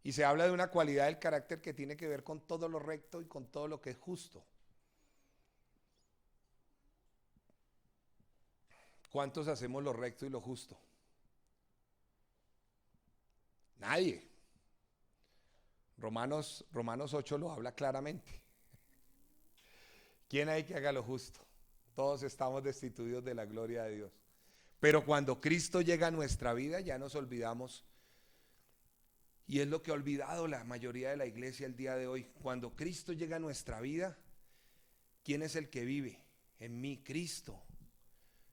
[SPEAKER 1] y se habla de una cualidad del carácter que tiene que ver con todo lo recto y con todo lo que es justo. ¿Cuántos hacemos lo recto y lo justo? Nadie. Romanos 8 lo habla claramente. ¿Quién hay que haga lo justo? Todos estamos destituidos de la gloria de Dios. Pero cuando Cristo llega a nuestra vida, ya nos olvidamos. Y es lo que ha olvidado la mayoría de la iglesia el día de hoy. Cuando Cristo llega a nuestra vida, ¿quién es el que vive? En mí, Cristo.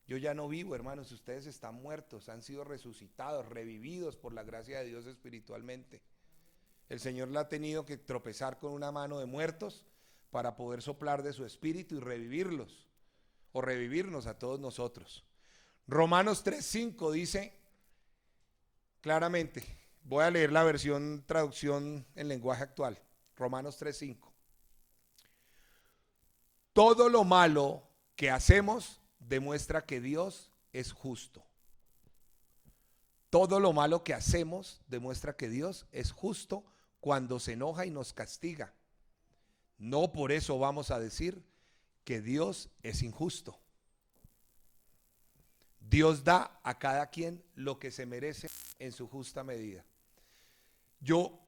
[SPEAKER 1] Yo ya no vivo, hermanos, ustedes están muertos, han sido resucitados, revividos por la gracia de Dios espiritualmente. El Señor le ha tenido que tropezar con una mano de muertos para poder soplar de su espíritu y revivirlos, o revivirnos a todos nosotros. Romanos 3:5 dice claramente, voy a leer la versión traducción en lenguaje actual, Romanos 3:5. Todo lo malo que hacemos demuestra que Dios es justo. Todo lo malo que hacemos demuestra que Dios es justo cuando se enoja y nos castiga. No por eso vamos a decir que Dios es injusto. Dios da a cada quien lo que se merece en su justa medida.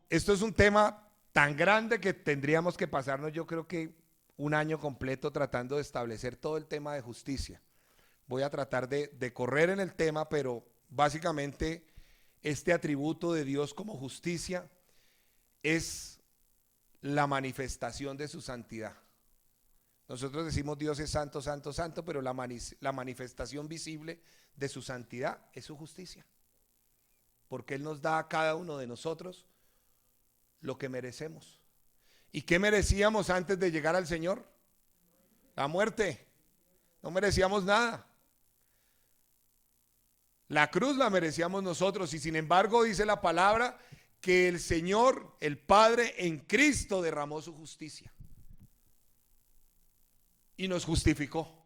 [SPEAKER 1] Esto es un tema tan grande que tendríamos que pasarnos, yo creo que un año completo tratando de establecer todo el tema de justicia. Voy a tratar de correr en el tema, pero básicamente este atributo de Dios como justicia es la manifestación de su santidad. Nosotros decimos Dios es santo, santo, santo, pero la manifestación visible de su santidad es su justicia. Porque Él nos da a cada uno de nosotros lo que merecemos. ¿Y qué merecíamos antes de llegar al Señor? La muerte. No merecíamos nada. La cruz la merecíamos nosotros y sin embargo dice la palabra que el Señor, el Padre en Cristo derramó su justicia y nos justificó.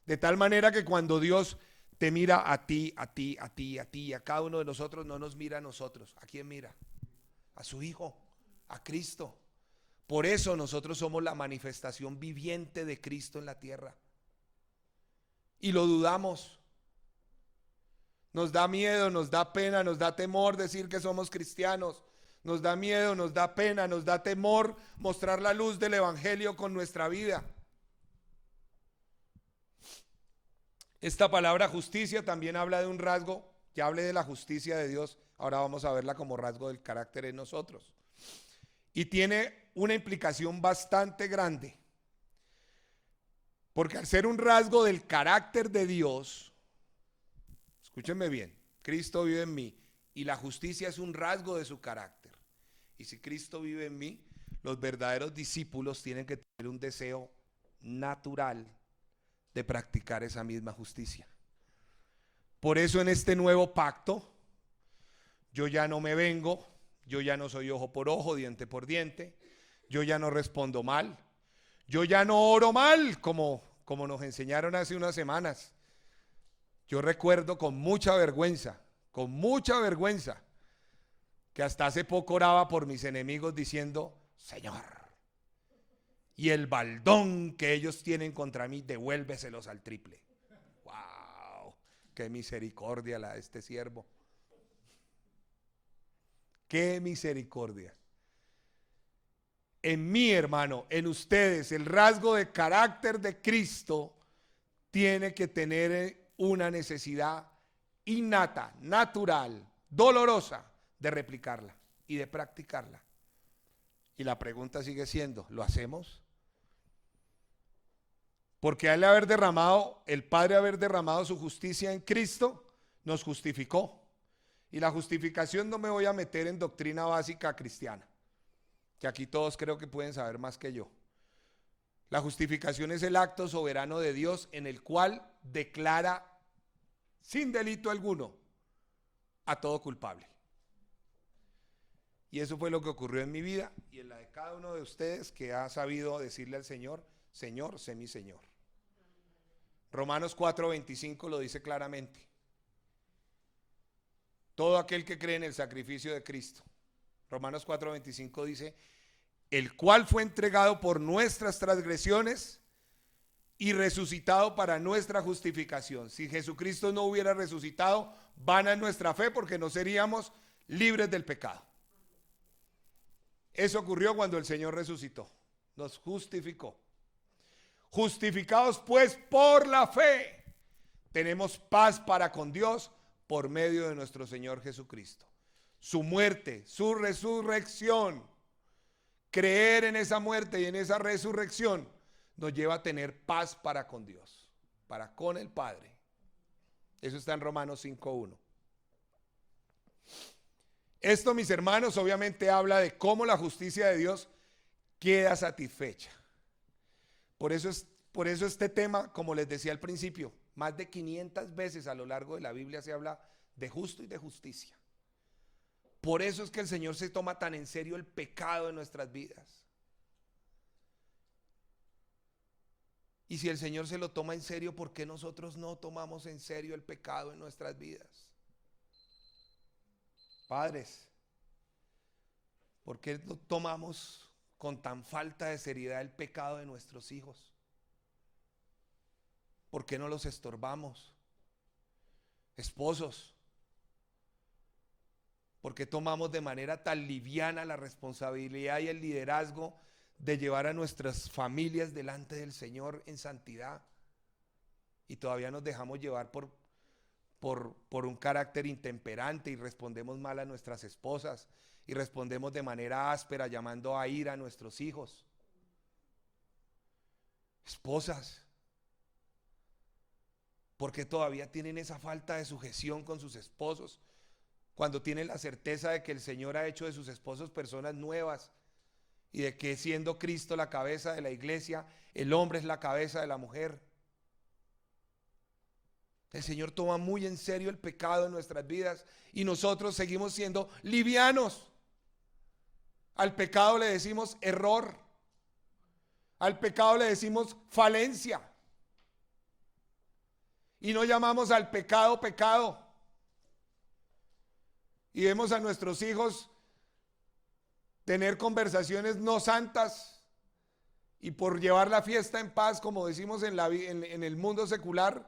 [SPEAKER 1] De tal manera que cuando Dios te mira a ti, a cada uno de nosotros, no nos mira a nosotros. ¿A quién mira? A su Hijo, a Cristo. Por eso nosotros somos la manifestación viviente de Cristo en la tierra. Y lo dudamos. Nos da miedo, nos da pena, nos da temor decir que somos cristianos. Nos da miedo, nos da pena, nos da temor mostrar la luz del evangelio con nuestra vida. Esta palabra justicia también habla de un rasgo, ya hablé de la justicia de Dios, ahora vamos a verla como rasgo del carácter en nosotros. Y tiene una implicación bastante grande, porque al ser un rasgo del carácter de Dios, escúchenme bien, Cristo vive en mí y la justicia es un rasgo de su carácter. Y si Cristo vive en mí, los verdaderos discípulos tienen que tener un deseo natural de practicar esa misma justicia. Por eso en este nuevo pacto, yo ya no me vengo, yo ya no soy ojo por ojo, diente por diente, Yo ya no respondo mal. Yo ya no oro mal como nos enseñaron hace unas semanas. Yo recuerdo con mucha vergüenza, que hasta hace poco oraba por mis enemigos diciendo, Señor, y el baldón que ellos tienen contra mí, devuélveselos al triple. ¡Wow! ¡Qué misericordia la de este siervo! ¡Qué misericordia! En mí, hermano, en ustedes, el rasgo de carácter de Cristo tiene que tener una necesidad innata, natural, dolorosa de replicarla y de practicarla. Y la pregunta sigue siendo, ¿lo hacemos? Porque al haber derramado, el Padre haber derramado su justicia en Cristo, nos justificó. Y la justificación, no me voy a meter en doctrina básica cristiana, que aquí todos creo que pueden saber más que yo. La justificación es el acto soberano de Dios en el cual declara sin delito alguno a todo culpable. Y eso fue lo que ocurrió en mi vida y en la de cada uno de ustedes que ha sabido decirle al Señor, Señor, sé mi Señor. Romanos 4:25 lo dice claramente. Todo aquel que cree en el sacrificio de Cristo. Romanos 4:25 dice, el cual fue entregado por nuestras transgresiones y resucitado para nuestra justificación. Si Jesucristo no hubiera resucitado, vana es nuestra fe porque no seríamos libres del pecado. Eso ocurrió cuando el Señor resucitó, nos justificó. Justificados pues por la fe, tenemos paz para con Dios por medio de nuestro Señor Jesucristo. Su muerte, su resurrección, creer en esa muerte y en esa resurrección nos lleva a tener paz para con Dios, para con el Padre. Eso está en Romanos 5:1. Esto, mis hermanos, obviamente habla de cómo la justicia de Dios queda satisfecha. Por eso este tema, como les decía al principio, más de 500 veces a lo largo de la Biblia se habla de justo y de justicia. Por eso es que el Señor se toma tan en serio el pecado de nuestras vidas. Y si el Señor se lo toma en serio, ¿por qué nosotros no tomamos en serio el pecado en nuestras vidas? Padres, ¿por qué no tomamos con tan falta de seriedad el pecado de nuestros hijos? ¿Por qué no los estorbamos? Esposos, ¿por qué tomamos de manera tan liviana la responsabilidad y el liderazgo de llevar a nuestras familias delante del Señor en santidad? Y todavía nos dejamos llevar por un carácter intemperante y respondemos mal a nuestras esposas y respondemos de manera áspera llamando a ira a nuestros hijos. Esposas, ¿por qué todavía tienen esa falta de sujeción con sus esposos cuando tienen la certeza de que el Señor ha hecho de sus esposos personas nuevas y de que siendo Cristo la cabeza de la iglesia, el hombre es la cabeza de la mujer? El Señor toma muy en serio el pecado en nuestras vidas y nosotros seguimos siendo livianos. Al pecado le decimos error. Al pecado le decimos falencia. Y no llamamos al pecado pecado. Y vemos a nuestros hijos tener conversaciones no santas y por llevar la fiesta en paz, como decimos en el mundo secular,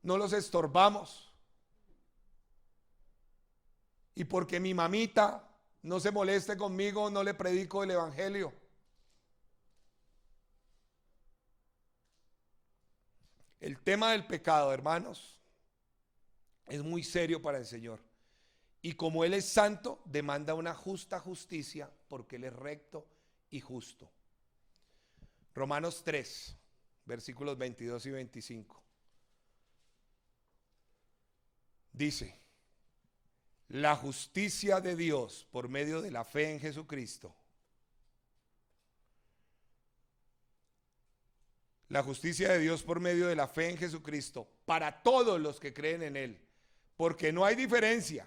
[SPEAKER 1] no los estorbamos. Y porque mi mamita no se moleste conmigo, no le predico el evangelio. El tema del pecado, hermanos, es muy serio para el Señor. Y como Él es santo, demanda una justa justicia porque Él es recto y justo. Romanos 3, versículos 22 y 25. Dice, la justicia de Dios por medio de la fe en Jesucristo. La justicia de Dios por medio de la fe en Jesucristo para todos los que creen en Él. Porque no hay diferencia.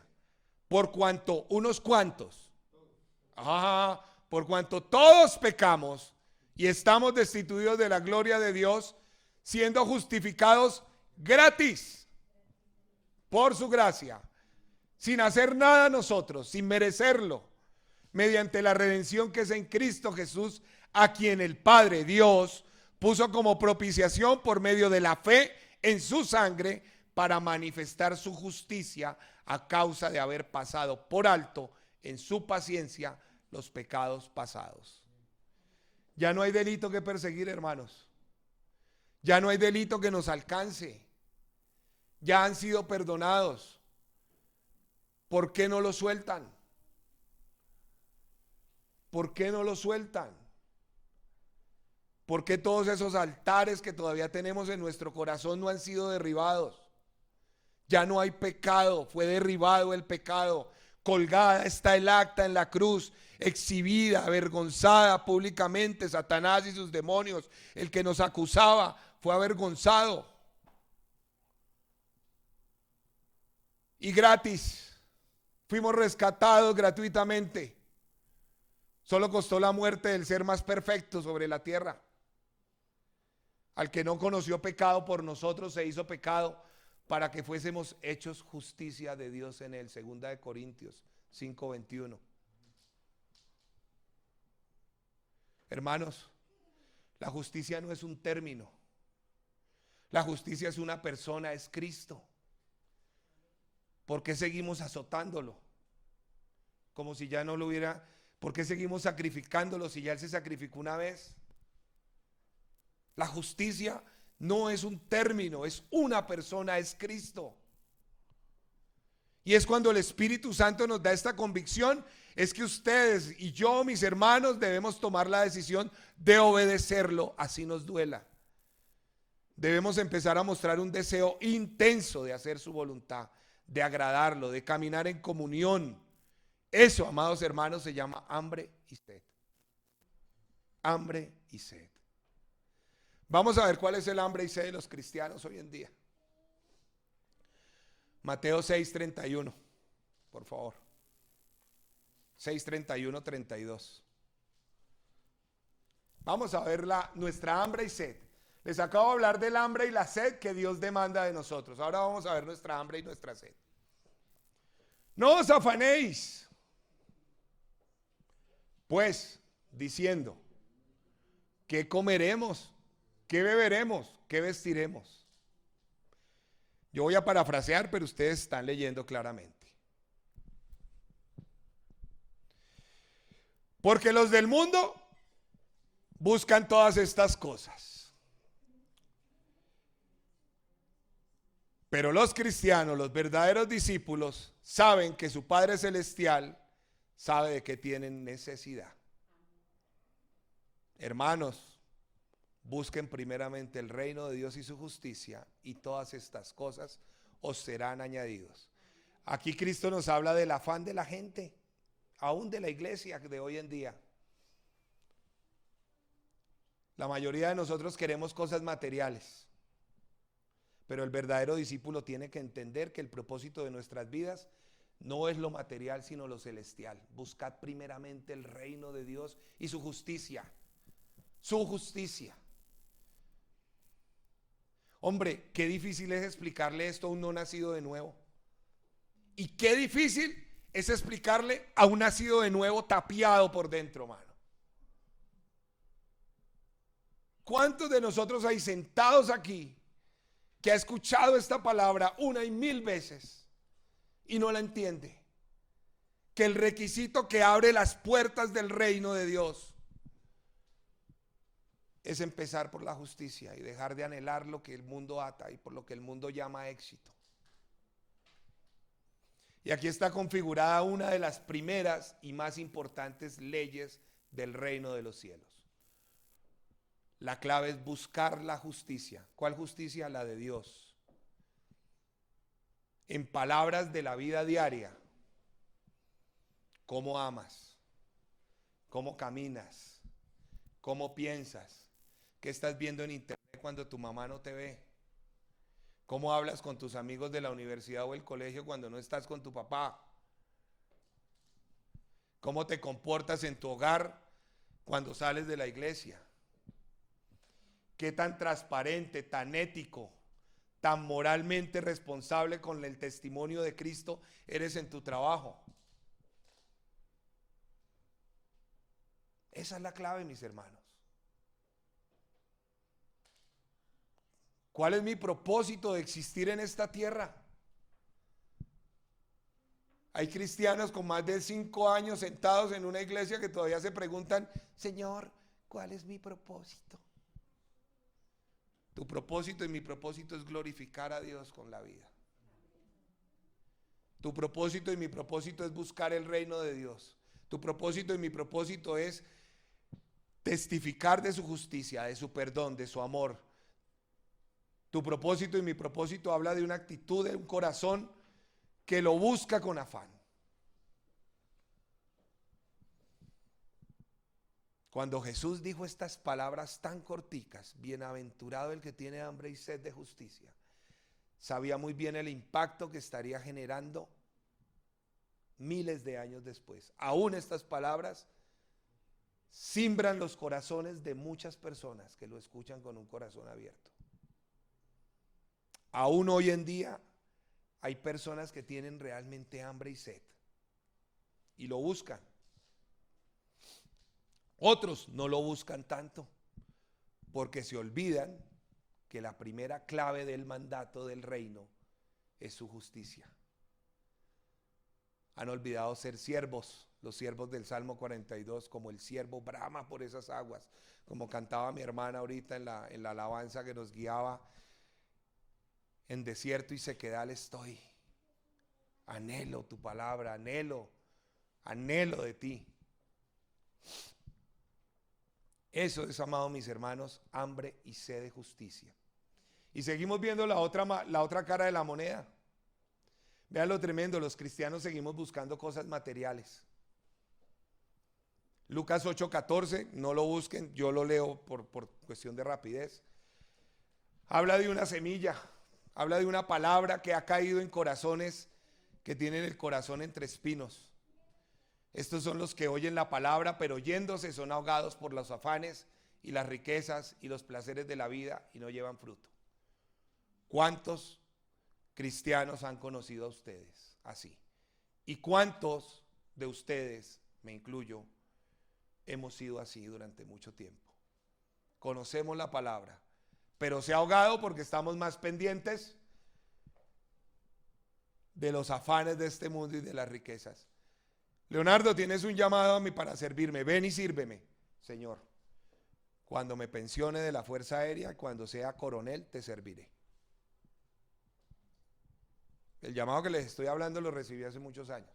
[SPEAKER 1] Por cuanto unos cuantos. por cuanto todos pecamos y estamos destituidos de la gloria de Dios, siendo justificados gratis por su gracia, sin hacer nada nosotros, sin merecerlo, mediante la redención que es en Cristo Jesús, a quien el Padre Dios puso como propiciación por medio de la fe en su sangre, para manifestar su justicia a causa de haber pasado por alto en su paciencia los pecados pasados. Ya no hay delito que perseguir, hermanos. Ya no hay delito que nos alcance. Ya han sido perdonados. ¿Por qué no lo sueltan? ¿Por qué no lo sueltan? ¿Por qué todos esos altares que todavía tenemos en nuestro corazón no han sido derribados? Ya no hay pecado, fue derribado el pecado. Colgada está el acta en la cruz, exhibida, avergonzada públicamente. Satanás y sus demonios, el que nos acusaba, fue avergonzado. Y gratis, fuimos rescatados gratuitamente. Solo costó la muerte del ser más perfecto sobre la tierra. Al que no conoció pecado por nosotros se hizo pecado para que fuésemos hechos justicia de Dios en él. 2 Corintios 5:21. Hermanos, la justicia no es un término. La justicia es una persona, es Cristo. ¿Por qué seguimos azotándolo? Como si ya no lo hubiera. ¿Por qué seguimos sacrificándolo si ya él se sacrificó una vez? La justicia no es un término, es una persona, es Cristo. Y es cuando el Espíritu Santo nos da esta convicción, es que ustedes y yo, mis hermanos, debemos tomar la decisión de obedecerlo, así nos duela. Debemos empezar a mostrar un deseo intenso de hacer su voluntad, de agradarlo, de caminar en comunión. Eso, amados hermanos, se llama hambre y sed. Hambre y sed. Vamos a ver cuál es el hambre y sed de los cristianos hoy en día. Mateo 6:31, por favor. 6:31, 32. Vamos a ver nuestra hambre y sed. Les acabo de hablar del hambre y la sed que Dios demanda de nosotros. Ahora vamos a ver nuestra hambre y nuestra sed. No os afanéis, pues, diciendo, ¿qué comeremos? ¿Qué beberemos? ¿Qué vestiremos? Yo voy a parafrasear, pero ustedes están leyendo claramente. Porque los del mundo buscan todas estas cosas. Pero los cristianos, los verdaderos discípulos, saben que su Padre Celestial sabe de qué tienen necesidad. Hermanos, busquen primeramente el reino de Dios y su justicia, y todas estas cosas os serán añadidos. Aquí Cristo nos habla del afán de la gente, aún de la iglesia de hoy en día. La mayoría de nosotros queremos cosas materiales, pero el verdadero discípulo tiene que entender que el propósito de nuestras vidas no es lo material, sino lo celestial. Buscad primeramente el reino de Dios y su justicia. Su justicia. Hombre, qué difícil es explicarle esto a un no nacido de nuevo. Y qué difícil es explicarle a un nacido de nuevo tapiado por dentro, mano. ¿Cuántos de nosotros hay sentados aquí que ha escuchado esta palabra 1 y 1000 veces y no la entiende? Que el requisito que abre las puertas del reino de Dios es empezar por la justicia y dejar de anhelar lo que el mundo ata y por lo que el mundo llama éxito. Y aquí está configurada una de las primeras y más importantes leyes del reino de los cielos. La clave es buscar la justicia. ¿Cuál justicia? La de Dios. En palabras de la vida diaria, ¿cómo amas? ¿Cómo caminas? ¿Cómo piensas? ¿Qué estás viendo en internet cuando tu mamá no te ve? ¿Cómo hablas con tus amigos de la universidad o el colegio cuando no estás con tu papá? ¿Cómo te comportas en tu hogar cuando sales de la iglesia? ¿Qué tan transparente, tan ético, tan moralmente responsable con el testimonio de Cristo eres en tu trabajo? Esa es la clave, mis hermanos. ¿Cuál es mi propósito de existir en esta tierra? Hay cristianos con más de 5 años sentados en una iglesia que todavía se preguntan: Señor, ¿cuál es mi propósito? Tu propósito y mi propósito es glorificar a Dios con la vida. Tu propósito y mi propósito es buscar el reino de Dios. Tu propósito y mi propósito es testificar de su justicia, de su perdón, de su amor. Tu propósito y mi propósito habla de una actitud, de un corazón que lo busca con afán. Cuando Jesús dijo estas palabras tan corticas, bienaventurado el que tiene hambre y sed de justicia, sabía muy bien el impacto que estaría generando miles de años después. Aún estas palabras simbran los corazones de muchas personas que lo escuchan con un corazón abierto. Aún hoy en día hay personas que tienen realmente hambre y sed y lo buscan. Otros no lo buscan tanto porque se olvidan que la primera clave del mandato del reino es su justicia. Han olvidado ser siervos, los siervos del Salmo 42, como el siervo brama por esas aguas, como cantaba mi hermana ahorita en la alabanza que nos guiaba. En desierto y sequedal estoy. Anhelo tu palabra, anhelo de ti. Eso es, amados mis hermanos, hambre y sed de justicia. Y seguimos viendo la otra cara de la moneda. Vean lo tremendo, los cristianos seguimos buscando cosas materiales. Lucas 8:14, no lo busquen, yo lo leo por cuestión de rapidez. Habla de una semilla, habla de una palabra que ha caído en corazones que tienen el corazón entre espinos. Estos son los que oyen la palabra, pero oyéndose son ahogados por los afanes y las riquezas y los placeres de la vida y no llevan fruto. ¿Cuántos cristianos han conocido a ustedes así? ¿Y cuántos de ustedes, me incluyo, hemos sido así durante mucho tiempo? Conocemos la palabra, pero se ha ahogado porque estamos más pendientes de los afanes de este mundo y de las riquezas. Leonardo, tienes un llamado a mí para servirme. Ven y sírveme, Señor. Cuando me pensione de la Fuerza Aérea, cuando sea coronel, te serviré. El llamado que les estoy hablando lo recibí hace muchos años.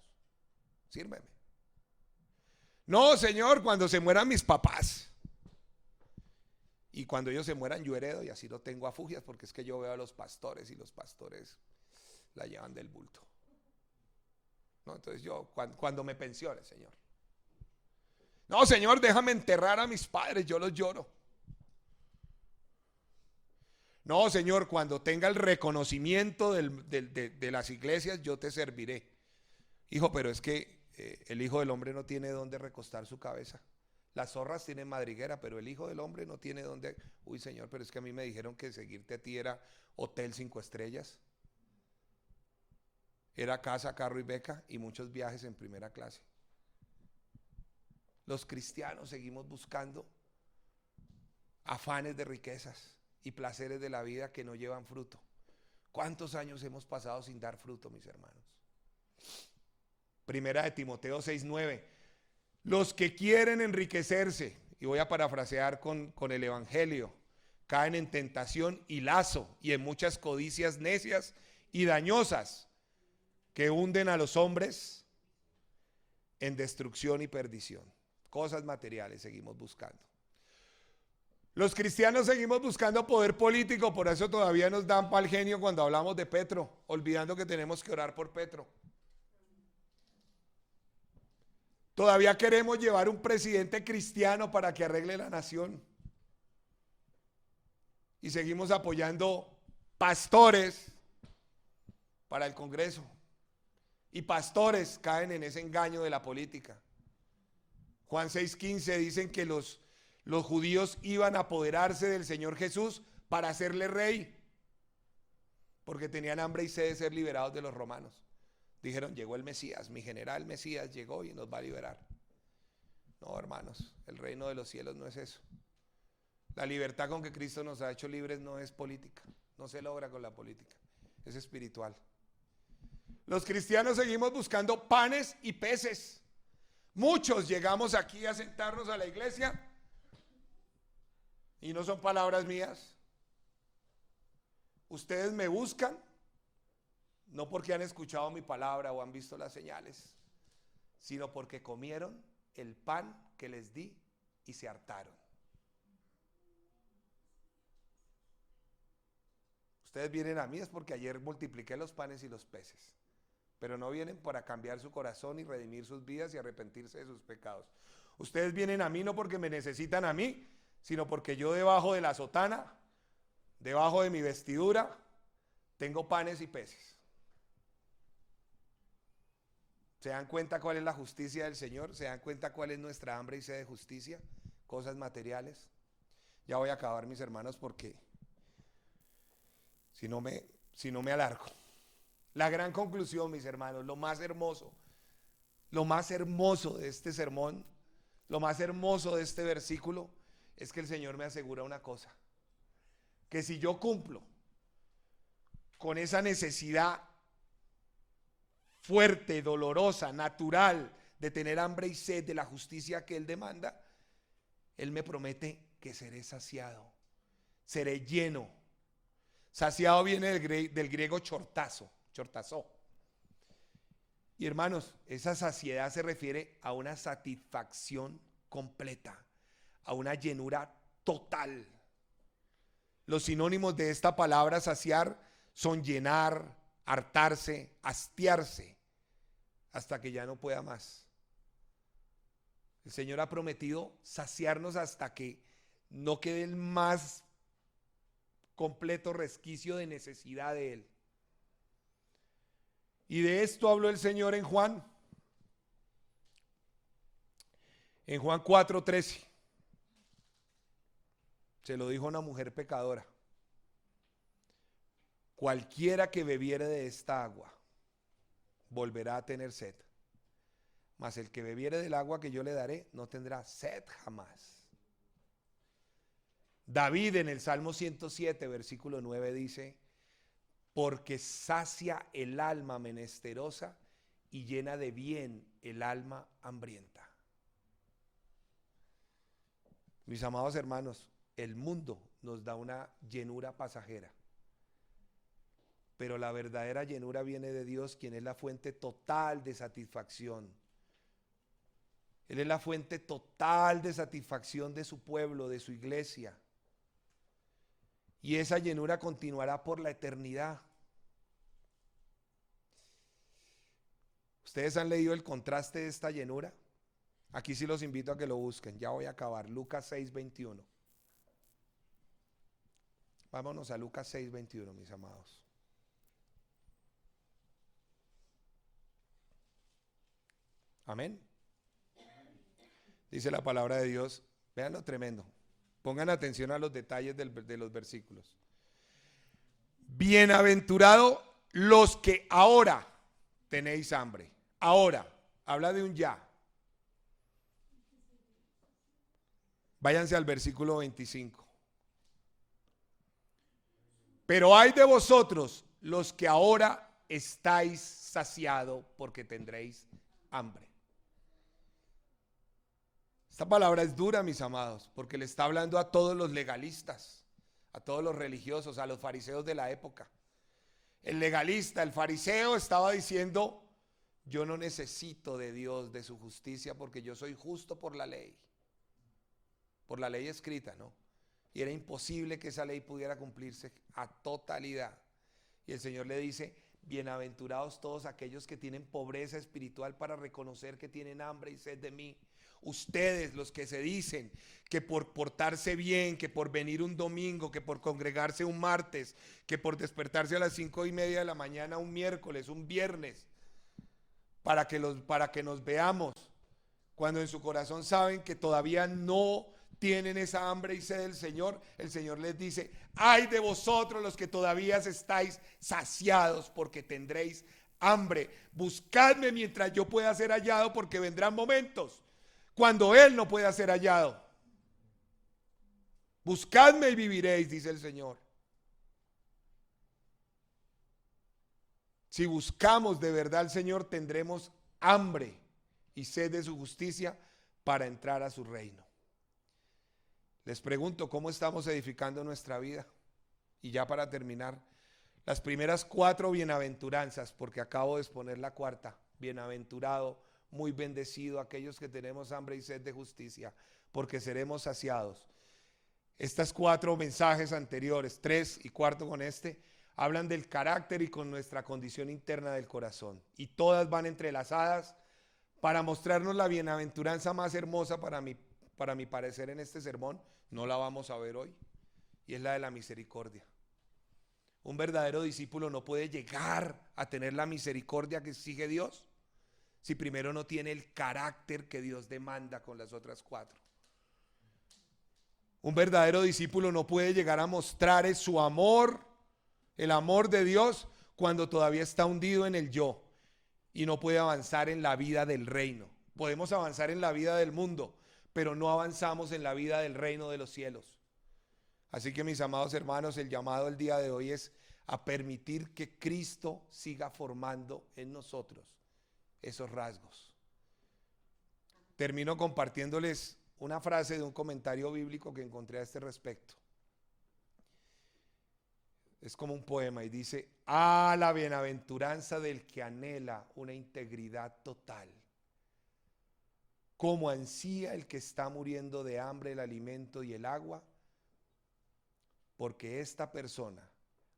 [SPEAKER 1] Sírveme. No, Señor, cuando se mueran mis papás. Y cuando ellos se mueran, yo heredo y así lo tengo a fugias, porque es que yo veo a los pastores y los pastores la llevan del bulto. No, entonces yo, cuando me pensione, Señor. No, Señor, déjame enterrar a mis padres, yo los lloro. No, Señor, cuando tenga el reconocimiento de las iglesias, yo te serviré. Hijo, pero es que el Hijo del Hombre no tiene dónde recostar su cabeza. Las zorras tienen madriguera, pero el Hijo del Hombre no tiene dónde. Uy, Señor, pero es que a mí me dijeron que seguirte a ti era hotel 5 estrellas. Era casa, carro y beca y muchos viajes en primera clase. Los cristianos seguimos buscando afanes de riquezas y placeres de la vida que no llevan fruto. ¿Cuántos años hemos pasado sin dar fruto, mis hermanos? Primera de Timoteo 6:9. Los que quieren enriquecerse, y voy a parafrasear con el Evangelio, caen en tentación y lazo y en muchas codicias necias y dañosas que hunden a los hombres en destrucción y perdición. Cosas materiales seguimos buscando. Los cristianos seguimos buscando poder político, por eso todavía nos dan pa'l genio cuando hablamos de Petro, olvidando que tenemos que orar por Petro. Todavía queremos llevar un presidente cristiano para que arregle la nación. Y seguimos apoyando pastores para el Congreso. Y pastores caen en ese engaño de la política. Juan 6:15 dicen que los judíos iban a apoderarse del Señor Jesús para hacerle rey, porque tenían hambre y sed de ser liberados de los romanos. Dijeron, llegó el Mesías, mi general Mesías llegó y nos va a liberar. No, hermanos, el reino de los cielos no es eso. La libertad con que Cristo nos ha hecho libres no es política, no se logra con la política, es espiritual. Los cristianos seguimos buscando panes y peces. Muchos llegamos aquí a sentarnos a la iglesia y no son palabras mías. Ustedes me buscan no porque han escuchado mi palabra o han visto las señales, sino porque comieron el pan que les di y se hartaron. Ustedes vienen a mí es porque ayer multipliqué los panes y los peces, pero no vienen para cambiar su corazón y redimir sus vidas y arrepentirse de sus pecados. Ustedes vienen a mí no porque me necesitan a mí, sino porque yo debajo de la sotana, debajo de mi vestidura, tengo panes y peces. ¿Se dan cuenta cuál es la justicia del Señor? ¿Se dan cuenta cuál es nuestra hambre y sed de justicia? Cosas materiales. Ya voy a acabar, mis hermanos, porque si no me alargo. La gran conclusión, mis hermanos, lo más hermoso de este sermón, lo más hermoso de este versículo, es que el Señor me asegura una cosa, que si yo cumplo con esa necesidad fuerte, dolorosa, natural, de tener hambre y sed de la justicia que Él demanda, Él me promete que seré saciado, seré lleno. Saciado viene del griego chortazó. Y hermanos, esa saciedad se refiere a una satisfacción completa, a una llenura total. Los sinónimos de esta palabra saciar son llenar, hartarse, hastiarse, hasta que ya no pueda más. El Señor ha prometido saciarnos hasta que no quede el más completo resquicio de necesidad de Él. Y de esto habló el Señor en Juan 4:13. Se lo dijo a una mujer pecadora: cualquiera que bebiere de esta agua volverá a tener sed, mas el que bebiere del agua que yo le daré no tendrá sed jamás. David en el Salmo 107, versículo 9 dice: porque sacia el alma menesterosa y llena de bien el alma hambrienta. Mis amados hermanos, el mundo nos da una llenura pasajera, pero la verdadera llenura viene de Dios, quien es la fuente total de satisfacción. Él es la fuente total de satisfacción de su pueblo, de su iglesia. Y esa llenura continuará por la eternidad. ¿Ustedes han leído el contraste de esta llenura? Aquí sí los invito a que lo busquen. Ya voy a acabar. Lucas 6:21. Vámonos a Lucas 6:21, mis amados. Amén. Dice la palabra de Dios. Vean lo tremendo. Pongan atención a los detalles de los versículos. Bienaventurado los que ahora tenéis hambre. Ahora, habla de un ya. Váyanse al versículo 25. Pero hay de vosotros los que ahora estáis saciados porque tendréis hambre. Esta palabra es dura, mis amados, porque le está hablando a todos los legalistas, a todos los religiosos, a los fariseos de la época. El legalista, el fariseo estaba diciendo: yo no necesito de Dios, de su justicia, porque yo soy justo por la ley escrita, ¿no? Y era imposible que esa ley pudiera cumplirse a totalidad. Y el Señor le dice: bienaventurados todos aquellos que tienen pobreza espiritual para reconocer que tienen hambre y sed de mí. Ustedes, los que se dicen que por portarse bien, que por venir un domingo, que por congregarse un martes, que por despertarse a las 5:30 de la mañana un miércoles, un viernes, para que nos veamos, Cuando en su corazón saben que todavía no tienen esa hambre y sed del Señor, el Señor les dice: ay de vosotros los que todavía estáis saciados, porque tendréis hambre. Buscadme mientras yo pueda ser hallado, porque vendrán momentos cuando Él no pueda ser hallado. Buscadme y viviréis, dice el Señor. Si buscamos de verdad al Señor, tendremos hambre y sed de su justicia para entrar a su reino. Les pregunto, ¿cómo estamos edificando nuestra vida? Y ya para terminar, las primeras 4 bienaventuranzas, porque acabo de exponer la cuarta: bienaventurado, muy bendecido aquellos que tenemos hambre y sed de justicia, porque seremos saciados. Estas 4 mensajes anteriores, 3 y cuarto con este, hablan del carácter y con nuestra condición interna del corazón. Y todas van entrelazadas para mostrarnos la bienaventuranza más hermosa para mi parecer en este sermón. No la vamos a ver hoy, y es la de la misericordia. Un verdadero discípulo no puede llegar a tener la misericordia que exige Dios si primero no tiene el carácter que Dios demanda con las otras 4. Un verdadero discípulo no puede llegar a mostrar su amor, el amor de Dios, cuando todavía está hundido en el yo y no puede avanzar en la vida del reino. Podemos avanzar en la vida del mundo, pero no avanzamos en la vida del reino de los cielos. Así que, mis amados hermanos, el llamado el día de hoy es a permitir que Cristo siga formando en nosotros esos rasgos. Termino compartiéndoles una frase de un comentario bíblico que encontré a este respecto. Es como un poema y dice: ah, la bienaventuranza del que anhela una integridad total, como ansía el que está muriendo de hambre el alimento y el agua, porque esta persona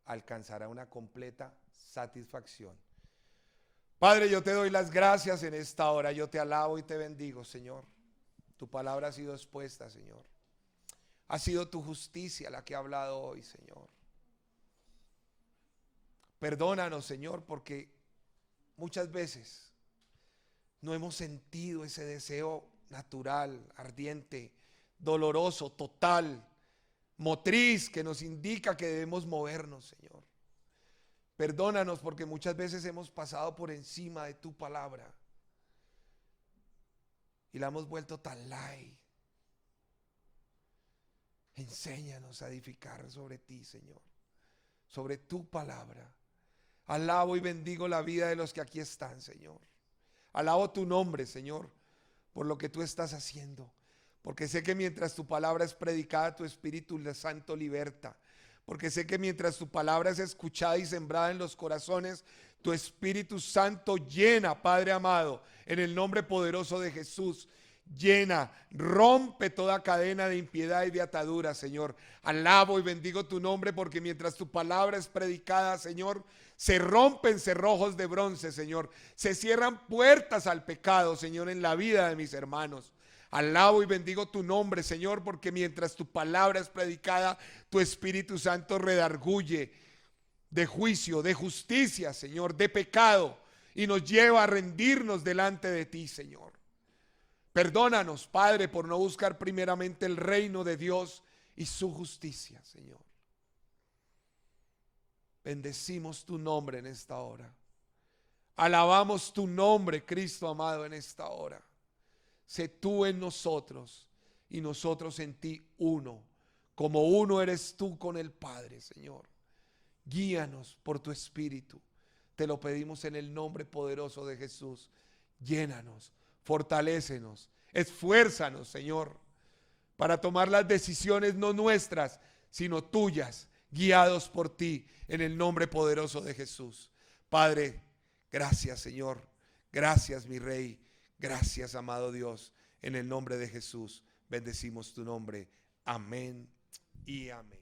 [SPEAKER 1] alcanzará una completa satisfacción. Padre, yo te doy las gracias en esta hora, yo te alabo y te bendigo, Señor. Tu palabra ha sido expuesta, Señor. Ha sido tu justicia la que ha hablado hoy, Señor. Perdónanos, Señor, porque muchas veces no hemos sentido ese deseo natural, ardiente, doloroso, total, motriz, que nos indica que debemos movernos, Señor. Perdónanos porque muchas veces hemos pasado por encima de tu palabra y la hemos vuelto tan light. Enséñanos a edificar sobre ti, Señor, sobre tu palabra. Alabo y bendigo la vida de los que aquí están, Señor. Alabo tu nombre, Señor, por lo que tú estás haciendo, porque sé que mientras tu palabra es predicada, tu Espíritu Santo liberta. Porque sé que mientras tu palabra es escuchada y sembrada en los corazones, tu Espíritu Santo llena, Padre amado, en el nombre poderoso de Jesús. Llena, rompe toda cadena de impiedad y de atadura, Señor. Alabo y bendigo tu nombre, porque mientras tu palabra es predicada, Señor, se rompen cerrojos de bronce, Señor. Se cierran puertas al pecado, Señor, en la vida de mis hermanos. Alabo y bendigo tu nombre, Señor, porque mientras tu palabra es predicada, tu Espíritu Santo redarguye de juicio, de justicia, Señor, de pecado, y nos lleva a rendirnos delante de ti, Señor. Perdónanos, Padre, por no buscar primeramente el reino de Dios y su justicia, Señor. Bendecimos tu nombre en esta hora. Alabamos tu nombre, Cristo amado, en esta hora. Sé tú en nosotros y nosotros en ti uno, como uno eres tú con el Padre, Señor. Guíanos por tu Espíritu. Te lo pedimos en el nombre poderoso de Jesús. Llénanos, fortalécenos, esfuérzanos, Señor, para tomar las decisiones no nuestras, sino tuyas, guiados por ti, en el nombre poderoso de Jesús. Padre, gracias, Señor. Gracias, mi Rey. Gracias, amado Dios. En el nombre de Jesús, bendecimos tu nombre. Amén y amén.